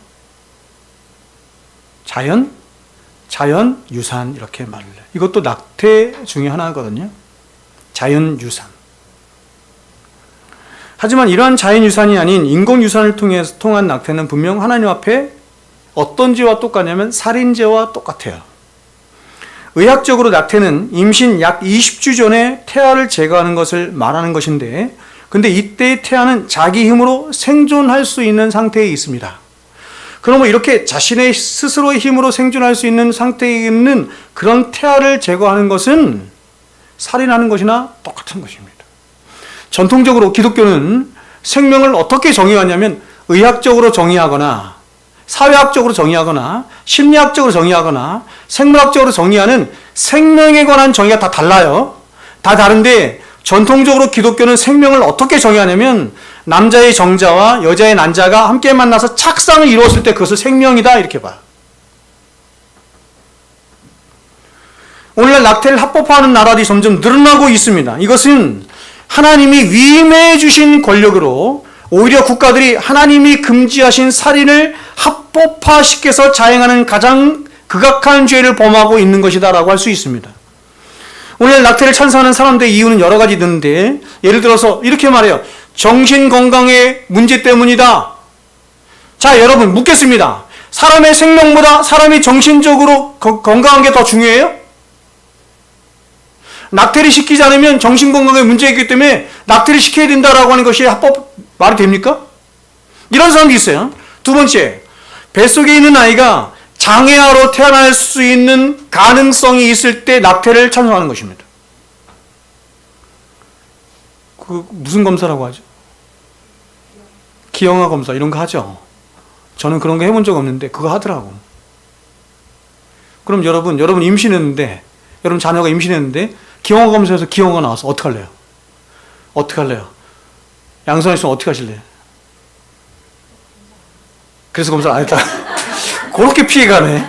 자연유산 이렇게 말을 해요. 이것도 낙태 중에 하나거든요. 자연유산. 하지만 이러한 자연유산이 아닌 인공유산을 통한 낙태는 분명 하나님 앞에 어떤 죄와 똑같냐면 살인죄와 똑같아요. 의학적으로 낙태는 임신 약 20주 전에 태아를 제거하는 것을 말하는 것인데, 근데 이때의 태아는 자기 힘으로 생존할 수 있는 상태에 있습니다. 그러면 이렇게 자신의 스스로의 힘으로 생존할 수 있는 상태에 있는 그런 태아를 제거하는 것은 살인하는 것이나 똑같은 것입니다. 전통적으로 기독교는 생명을 어떻게 정의하냐면 의학적으로 정의하거나 사회학적으로 정의하거나 심리학적으로 정의하거나 생물학적으로 정의하는 생명에 관한 정의가 다 달라요. 다 다른데 전통적으로 기독교는 생명을 어떻게 정의하냐면 남자의 정자와 여자의 난자가 함께 만나서 착상을 이루었을 때 그것을 생명이다 이렇게 봐요. 오늘날 낙태를 합법화하는 나라들이 점점 늘어나고 있습니다. 이것은 하나님이 위임해 주신 권력으로 오히려 국가들이 하나님이 금지하신 살인을 합법화시켜서 자행하는 가장 극악한 죄를 범하고 있는 것이다 라고 할 수 있습니다. 오늘 낙태를 찬성하는 사람들의 이유는 여러 가지 있는데, 예를 들어서 이렇게 말해요. 정신건강의 문제 때문이다. 자, 여러분 묻겠습니다. 사람의 생명보다 사람이 정신적으로 건강한 게 더 중요해요? 낙태를 시키지 않으면 정신건강에 문제가 있기 때문에 낙태를 시켜야 된다라고 하는 것이 합법 말이 됩니까? 이런 사람도 있어요. 두 번째, 뱃속에 있는 아이가 장애아로 태어날 수 있는 가능성이 있을 때 낙태를 찬성하는 것입니다. 그 무슨 검사라고 하죠? 기형아 검사 이런 거 하죠. 저는 그런 거 해본 적 없는데 그거 하더라고. 그럼 여러분 임신했는데, 여러분 자녀가 임신했는데 기형아 검사에서 기형아가 나와서 어떡할래요? 양성이 있으면 어떻게 하실래요? 그래서 검사를 안 했다. 그렇게 피해가네.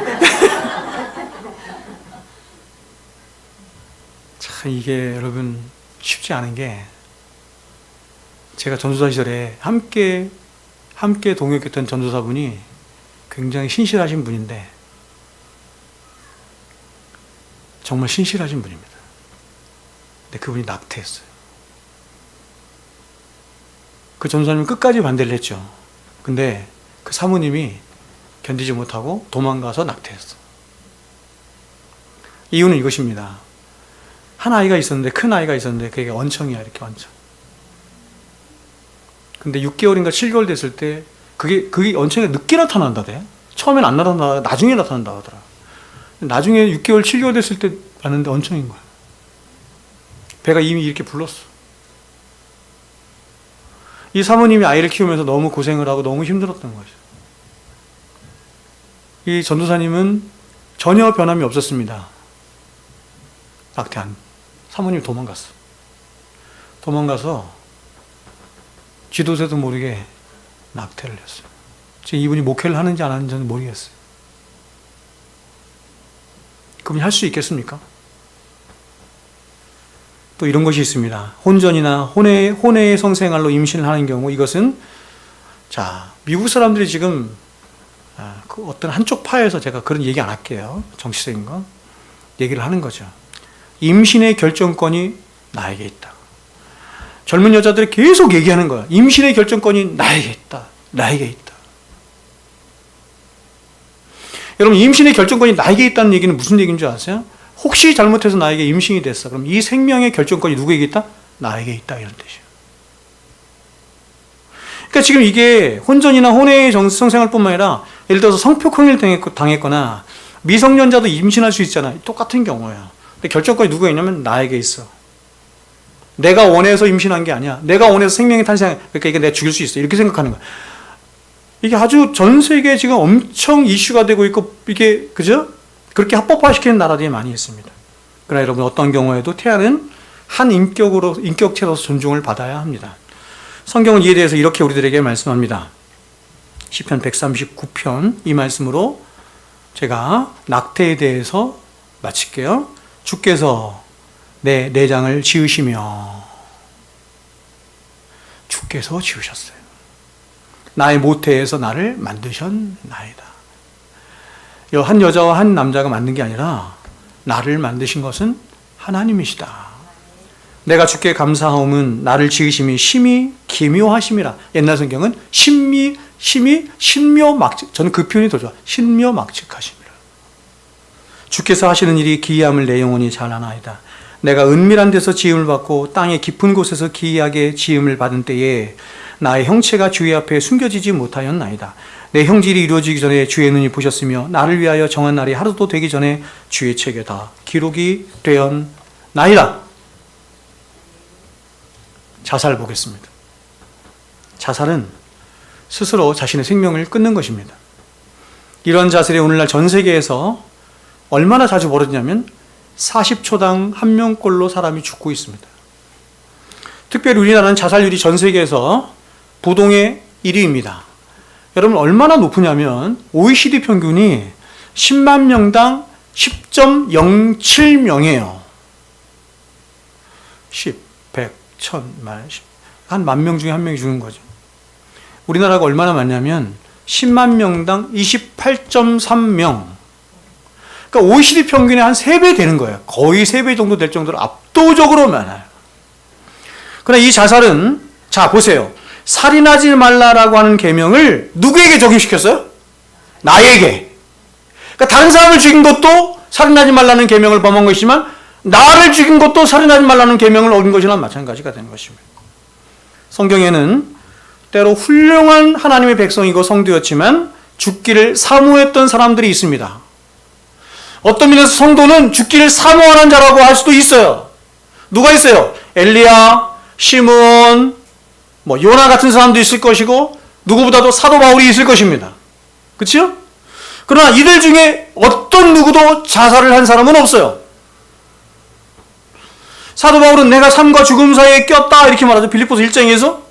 참 이게 여러분 쉽지 않은 게, 제가 전도사 시절에 함께 동역했던 전도사분이 굉장히 신실하신 분인데, 정말 신실하신 분입니다. 근데 그분이 낙태했어요. 그 전도사님은 끝까지 반대를 했죠. 근데 그 사모님이 견디지 못하고 도망가서 낙태했어. 이유는 이것입니다. 한 아이가 있었는데, 큰 아이가 있었는데 그게 원청이야, 이렇게 원청. 근데 6개월인가 7개월 됐을 때 그게 원청이 늦게 나타난다대. 처음엔 안 나타나다가 나중에 나타난다 하더라. 나중에 6개월 7개월 됐을 때 봤는데 원청인 거야. 배가 이미 이렇게 불렀어. 이 사모님이 아이를 키우면서 너무 고생을 하고 너무 힘들었던 거죠. 이 전도사님은 전혀 변함이 없었습니다. 낙태한 사모님이 도망갔어. 도망가서 지도새도 모르게 낙태를 했어요. 지금 이분이 목회를 하는지 안 하는지는 모르겠어요. 그분이 할 수 있겠습니까? 또 이런 것이 있습니다. 혼전이나 혼외의 성생활로 임신을 하는 경우, 이것은 자, 미국 사람들이 지금 그 어떤 한쪽 파에서 제가 그런 얘기 안 할게요. 정치적인 건 얘기를 하는 거죠. 임신의 결정권이 나에게 있다. 젊은 여자들이 계속 얘기하는 거야. 임신의 결정권이 나에게 있다. 나에게 있다. 여러분, 임신의 결정권이 나에게 있다는 얘기는 무슨 얘기인 줄 아세요? 혹시 잘못해서 나에게 임신이 됐어. 그럼 이 생명의 결정권이 누구에게 있다? 나에게 있다. 이런 뜻이에요. 그러니까 지금 이게 혼전이나 혼외의 성생활뿐만 아니라 예를 들어서 성폭행을 당했거나 미성년자도 임신할 수 있잖아요. 똑같은 경우예요. 근데 결정권이 누구에 있냐면 나에게 있어. 내가 원해서 임신한 게 아니야. 내가 원해서 생명이 탄생, 그러니까 이게 내가 죽일 수 있어. 이렇게 생각하는 거야. 이게 아주 전 세계에 지금 엄청 이슈가 되고 있고, 이게, 그죠? 그렇게 합법화시키는 나라들이 많이 있습니다. 그러나 여러분, 어떤 경우에도 태아는 한 인격체로서 존중을 받아야 합니다. 성경은 이에 대해서 이렇게 우리들에게 말씀합니다. 시편 139편, 이 말씀으로 제가 낙태에 대해서 마칠게요. 주께서 내 내장을 지으시며, 주께서 지으셨어요. 나의 모태에서 나를 만드셨나이다. 한 여자와 한 남자가 만든 게 아니라 나를 만드신 것은 하나님이시다. 내가 주께 감사하옴은 나를 지으심이 심히 기묘하심이라. 옛날 성경은 심히 신묘막측. 저는 그 표현이 더 좋아. 신묘막측하심이라. 주께서 하시는 일이 기이함을 내 영혼이 잘 아나이다. 내가 은밀한 데서 지음을 받고 땅의 깊은 곳에서 기이하게 지음을 받은 때에 나의 형체가 주의 앞에 숨겨지지 못하였나이다. 내 형질이 이루어지기 전에 주의 눈이 보셨으며 나를 위하여 정한 날이 하루도 되기 전에 주의 책에 다 기록이 되었나이다. 자살 보겠습니다. 자살은 스스로 자신의 생명을 끊는 것입니다. 이런 자살이 오늘날 전 세계에서 얼마나 자주 벌어지냐면 40초당 1명꼴로 사람이 죽고 있습니다. 특별히 우리나라는 자살률이 전 세계에서 부동의 1위입니다. 여러분, 얼마나 높으냐면 OECD 평균이 10만 명당 10.07명이에요. 10, 100, 1000, 한 10,000명 중에 1명이 죽는 거죠. 우리나라가 얼마나 많냐면 10만 명당 28.3명. 그러니까 OECD 평균의 한 3배 되는 거예요. 거의 3배 정도 될 정도로 압도적으로 많아요. 그러나 이 자살은, 자, 보세요. 살인하지 말라라고 하는 계명을 누구에게 적용시켰어요? 나에게. 그러니까 다른 사람을 죽인 것도 살인하지 말라는 계명을 범한 것이지만 나를 죽인 것도 살인하지 말라는 계명을 어긴 것이나 마찬가지가 되는 것입니다. 성경에는 때로 훌륭한 하나님의 백성이고 성도였지만 죽기를 사모했던 사람들이 있습니다. 어떤 면에서 성도는 죽기를 사모하는 자라고 할 수도 있어요. 누가 있어요? 엘리야, 시므온, 요나 같은 사람도 있을 것이고 누구보다도 사도 바울이 있을 것입니다. 그렇죠? 그러나 이들 중에 어떤 누구도 자살을 한 사람은 없어요. 사도 바울은 내가 삶과 죽음 사이에 꼈다 이렇게 말하죠. 빌립보서 1장에서.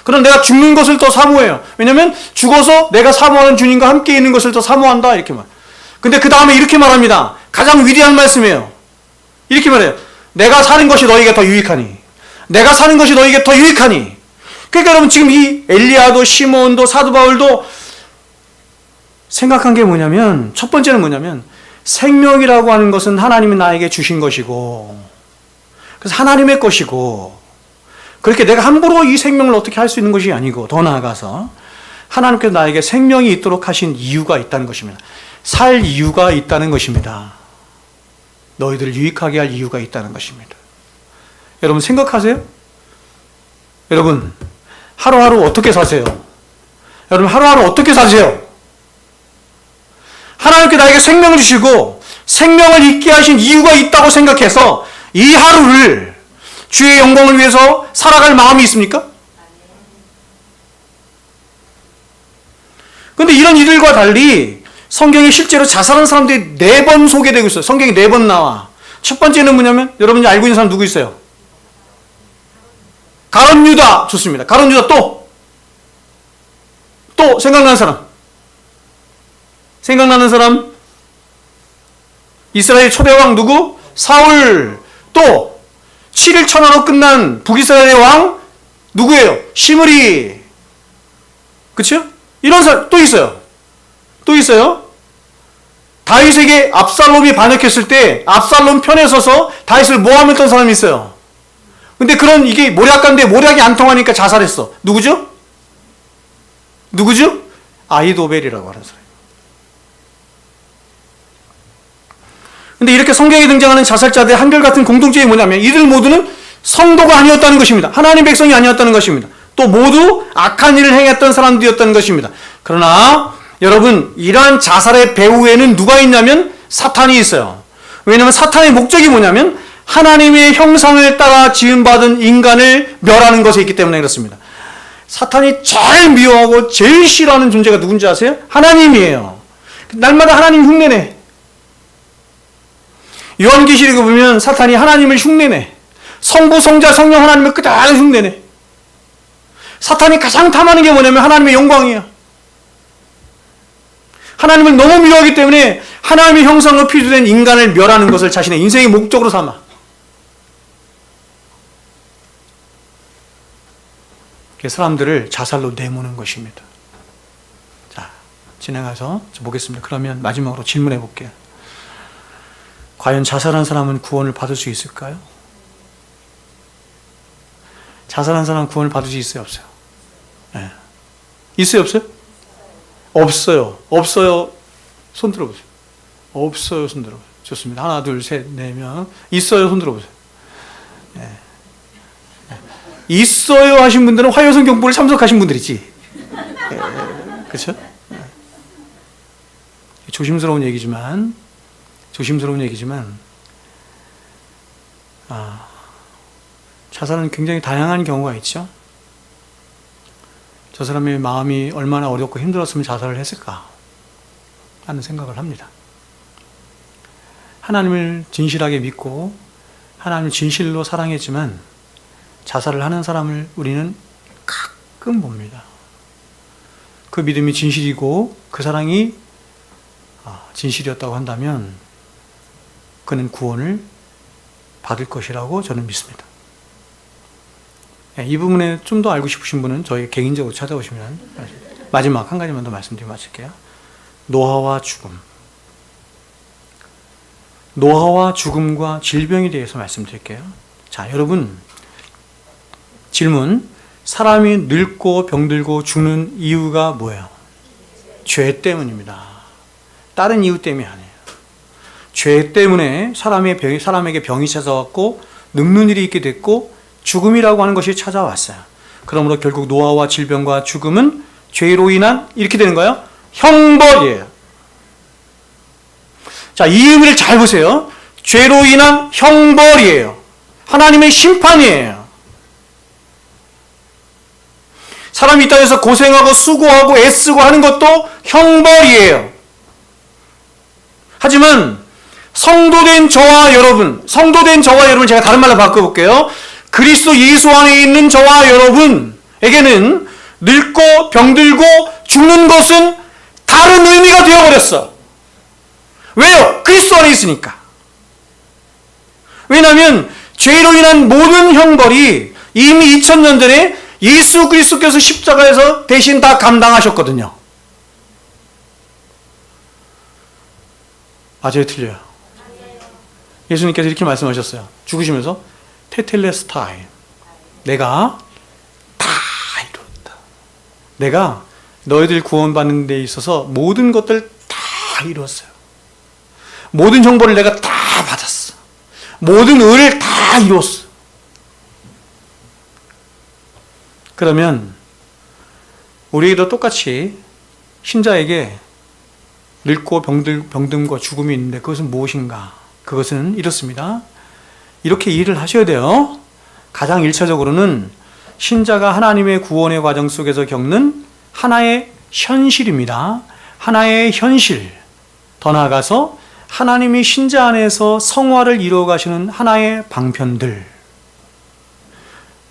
그러나 내가 죽는 것을 더 사모해요. 왜냐하면 죽어서 내가 사모하는 주님과 함께 있는 것을 더 사모한다 이렇게 말. 근데 그 다음에 이렇게 말합니다. 가장 위대한 말씀이에요. 이렇게 말해요. 내가 사는 것이 너에게 더 유익하니. 내가 사는 것이 너에게 더 유익하니. 그러니까 여러분, 지금 이 엘리야도 시몬도 사도 바울도 생각한 게 뭐냐면, 첫 번째는 뭐냐면 생명이라고 하는 것은 하나님이 나에게 주신 것이고, 그래서 하나님의 것이고, 그렇게 내가 함부로 이 생명을 어떻게 할 수 있는 것이 아니고, 더 나아가서 하나님께서 나에게 생명이 있도록 하신 이유가 있다는 것입니다. 살 이유가 있다는 것입니다. 너희들을 유익하게 할 이유가 있다는 것입니다. 여러분 생각하세요? 여러분 하루하루 어떻게 사세요? 여러분 하루하루 어떻게 사세요? 하나님께 나에게 생명을 주시고 생명을 있게 하신 이유가 있다고 생각해서 이 하루를 주의 영광을 위해서 살아갈 마음이 있습니까? 그런데 이런 이들과 달리 성경에 실제로 자살한 사람들이 4번 소개되고 있어요. 성경에 4번 나와. 첫 번째는 뭐냐면 여러분이 알고 있는 사람 누구 있어요? 가룟 유다. 좋습니다. 가룟 유다. 또 생각나는 사람? 생각나는 사람? 이스라엘 초대왕 누구? 사울. 또 7일 천하로 끝난 북이스라엘의 왕 누구예요? 시므리. 그렇죠? 이런 사람 또 있어요. 또 있어요. 다윗에게 압살롬이 반역했을 때 압살롬 편에 서서 다윗을 모함했던 사람이 있어요. 근데 이게 모략가인데 모략이 안 통하니까 자살했어. 누구죠? 아히도벨이라고 하는 사람. 근데 이렇게 성경에 등장하는 자살자들의 한결같은 공통점이 뭐냐면 이들 모두는 성도가 아니었다는 것입니다. 하나님 백성이 아니었다는 것입니다. 또 모두 악한 일을 행했던 사람들이었다는 것입니다. 그러나 여러분, 이러한 자살의 배후에는 누가 있냐면 사탄이 있어요. 왜냐하면 사탄의 목적이 뭐냐면 하나님의 형상을 따라 지음받은 인간을 멸하는 것에 있기 때문에 그렇습니다. 사탄이 제일 미워하고 제일 싫어하는 존재가 누군지 아세요? 하나님이에요. 날마다 하나님 흉내내. 요한계시록에 보면 사탄이 하나님을 흉내내. 성부, 성자, 성령 하나님을 그대로 흉내내. 사탄이 가장 탐하는 게 뭐냐면 하나님의 영광이야. 하나님을 너무 미워하기 때문에 하나님의 형상으로 피조된 인간을 멸하는 것을 자신의 인생의 목적으로 삼아. 사람들을 자살로 내모는 것입니다. 자, 진행해서 보겠습니다. 그러면 마지막으로 질문해 볼게요. 과연 자살한 사람은 구원을 받을 수 있을까요? 자살한 사람은 구원을 받을 수 있어요, 없어요? 네. 있어요, 없어요? 없어요. 손 들어보세요. 없어요, 손 들어보세요. 좋습니다. 하나, 둘, 셋, 네 명. 있어요, 손 들어보세요. 네. 있어요 하신 분들은 화요성 경보를 참석하신 분들이지. 그렇죠? 조심스러운 얘기지만 자살은 굉장히 다양한 경우가 있죠. 저 사람의 마음이 얼마나 어렵고 힘들었으면 자살을 했을까 하는 생각을 합니다. 하나님을 진실하게 믿고 하나님을 진실로 사랑했지만 자살을 하는 사람을 우리는 가끔 봅니다. 그 믿음이 진실이고 그 사랑이 진실이었다고 한다면 그는 구원을 받을 것이라고 저는 믿습니다. 이 부분에 좀 더 알고 싶으신 분은 저희 개인적으로 찾아오시면 마지막 한 가지만 더 말씀드리고 마칠게요. 노화와 죽음과 질병에 대해서 말씀드릴게요. 자, 여러분, 질문. 사람이 늙고 병들고 죽는 이유가 뭐예요? 죄 때문입니다. 다른 이유 때문이 아니에요. 죄 때문에 사람에게 병이 찾아왔고 늙는 일이 있게 됐고 죽음이라고 하는 것이 찾아왔어요. 그러므로 결국 노화와 질병과 죽음은 죄로 인한 이렇게 되는 거예요. 형벌이에요. 자, 이 의미를 잘 보세요. 죄로 인한 형벌이에요. 하나님의 심판이에요. 사람이 이 땅에서 고생하고 수고하고 애쓰고 하는 것도 형벌이에요. 하지만 성도된 저와 여러분 제가 다른 말로 바꿔볼게요. 그리스도 예수 안에 있는 저와 여러분에게는 늙고 병들고 죽는 것은 다른 의미가 되어버렸어. 왜요? 그리스도 안에 있으니까. 왜냐하면 죄로 인한 모든 형벌이 이미 2000년 전에 예수 그리스도께서 십자가에서 대신 다 감당하셨거든요. 맞아요, 틀려요? 예수님께서 이렇게 말씀하셨어요. 죽으시면서 테텔레스타이, 내가 다 이뤘다. 내가 너희들 구원받는 데 있어서 모든 것들 다 이뤘어요. 모든 형벌을 내가 다 받았어. 모든 의를 다 이뤘어. 그러면 우리에게도 똑같이 신자에게 늙고 병듦과 죽음이 있는데 그것은 무엇인가? 그것은 이렇습니다. 이렇게 일을 하셔야 돼요. 가장 1차적으로는 신자가 하나님의 구원의 과정 속에서 겪는 하나의 현실입니다. 하나의 현실. 더 나아가서 하나님이 신자 안에서 성화를 이루어 가시는 하나의 방편들.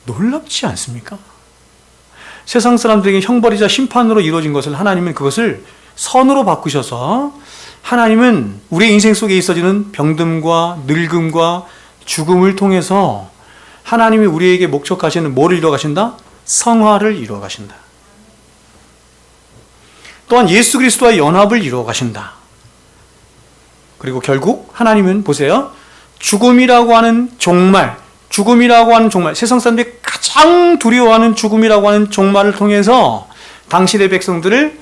놀랍지 않습니까? 세상 사람들에게 형벌이자 심판으로 이루어진 것을 하나님은 그것을 선으로 바꾸셔서 하나님은 우리의 인생 속에 있어지는 병듦과 늙음과 죽음을 통해서 하나님이 우리에게 목적하시는 뭐를 이루어 가신다? 성화를 이루어 가신다. 또한 예수 그리스도와의 연합을 이루어 가신다. 그리고 결국 하나님은 보세요. 죽음이라고 하는 종말, 세상 사람들이 가장 두려워하는 죽음이라고 하는 종말을 통해서 당신의 백성들을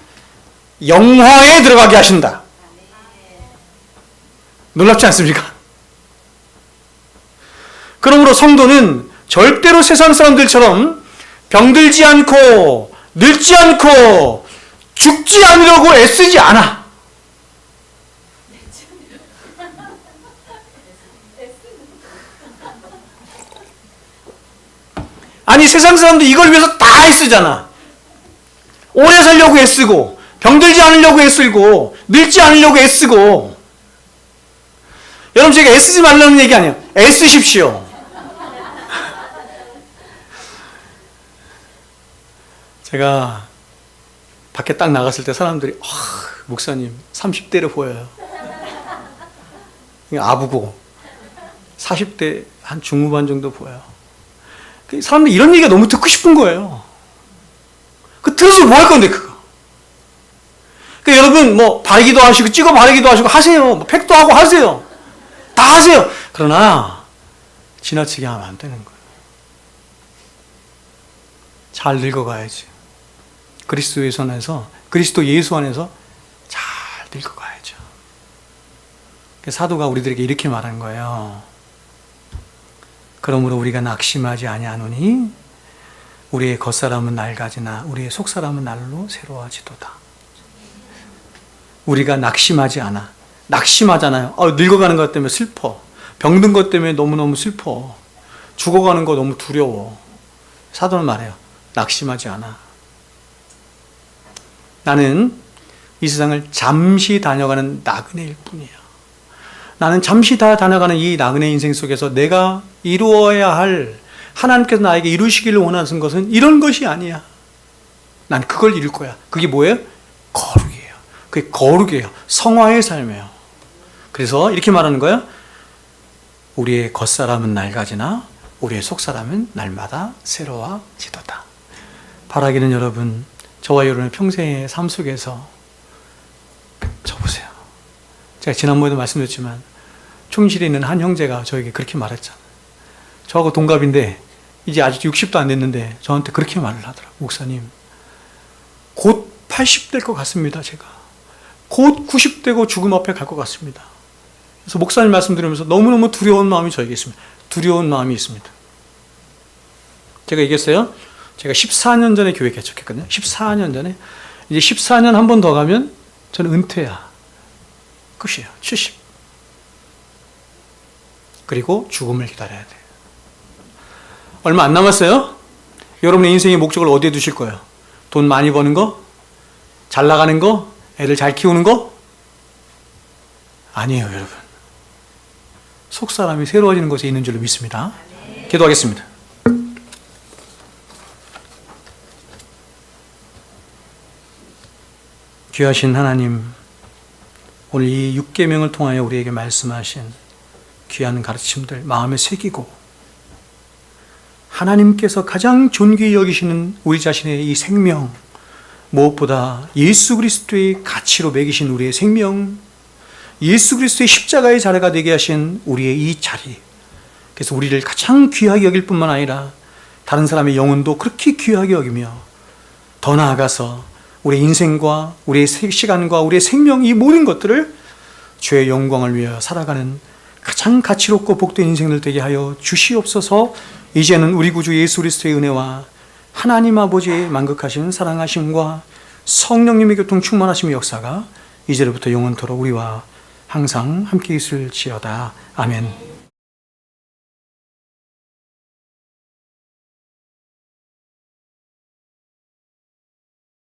영화에 들어가게 하신다. 놀랍지 않습니까? 그러므로 성도는 절대로 세상 사람들처럼 병들지 않고 늙지 않고 죽지 않으려고 애쓰지 않아. 아니 세상 사람들 이걸 위해서 다 애쓰잖아. 오래 살려고 애쓰고 병들지 않으려고 애쓰고 늙지 않으려고 애쓰고. 여러분 제가 애쓰지 말라는 얘기 아니에요. 애쓰십시오. 제가 밖에 딱 나갔을 때 사람들이 목사님 30대로 보여요. 아부고 40대 한 중후반 정도 보여요. 사람들이 이런 얘기가 너무 듣고 싶은 거예요. 그 들어서 뭐 할 건데 그거. 그러니까 여러분 뭐 바르기도 하시고 찍어 바르기도 하시고 하세요. 뭐 팩도 하고 하세요. 다 하세요. 그러나 지나치게 하면 안 되는 거예요. 잘 늙어가야지. 그리스도 예수 안에서 잘 늙어가야죠. 사도가 우리들에게 이렇게 말하는 거예요. 그러므로 우리가 낙심하지 아니하노니 우리의 겉사람은 낡아지나 우리의 속사람은 날로 새로워지도다. 우리가 낙심하지 않아. 낙심하잖아요. 늙어가는 것 때문에 슬퍼. 병든 것 때문에 너무너무 슬퍼. 죽어가는 거 너무 두려워. 사도는 말해요. 낙심하지 않아. 나는 이 세상을 잠시 다녀가는 나그네일 뿐이야. 나는 잠시 다 다녀가는 이 나그네 인생 속에서 내가 이루어야 할 하나님께서 나에게 이루시기를 원하는 것은 이런 것이 아니야. 난 그걸 이룰 거야. 그게 뭐예요? 거룩이에요. 그게 거룩이에요. 성화의 삶이에요. 그래서 이렇게 말하는 거예요. 우리의 겉사람은 낡아지나 우리의 속사람은 날마다 새로워지도다. 바라기는 여러분, 저와 여러분의 평생의 삶 속에서 보세요. 제가 지난번에도 말씀드렸지만 충실에 있는 한 형제가 저에게 그렇게 말했잖아요. 저하고 동갑인데 이제 아직 60도 안 됐는데 저한테 그렇게 말을 하더라고요. 목사님, 곧 80 될 것 같습니다. 제가 곧 90 되고 죽음 앞에 갈 것 같습니다. 그래서 목사님 말씀 들으면서 너무너무 두려운 마음이 저에게 있습니다. 두려운 마음이 있습니다. 제가 얘기했어요. 제가 14년 전에 교회 개척했거든요. 14년 전에. 이제 14년 한 번 더 가면 저는 은퇴야. 끝이에요. 70. 그리고 죽음을 기다려야 돼요. 얼마 안 남았어요. 여러분의 인생의 목적을 어디에 두실 거예요? 돈 많이 버는 거? 잘 나가는 거? 애들 잘 키우는 거? 아니에요, 여러분. 속사람이 새로워지는 것에 있는 줄로 믿습니다. 기도하겠습니다. 귀하신 하나님, 오늘 이 6계명을 통하여 우리에게 말씀하신 귀한 가르침들 마음에 새기고 하나님께서 가장 존귀히 여기시는 우리 자신의 이 생명, 무엇보다 예수 그리스도의 가치로 매기신 우리의 생명, 예수 그리스도의 십자가의 자리가 되게 하신 우리의 이 자리, 그래서 우리를 가장 귀하게 여길 뿐만 아니라 다른 사람의 영혼도 그렇게 귀하게 여기며 더 나아가서 우리의 인생과 우리의 시간과 우리의 생명, 이 모든 것들을 주의 영광을 위하여 살아가는 가장 가치롭고 복된 인생들 되게 하여 주시옵소서. 이제는 우리 구주 예수 그리스도의 은혜와 하나님 아버지의 만극하신 사랑하심과 성령님의 교통 충만하심의 역사가 이제로부터 영원토록 우리와 항상 함께 있을지어다. 아멘.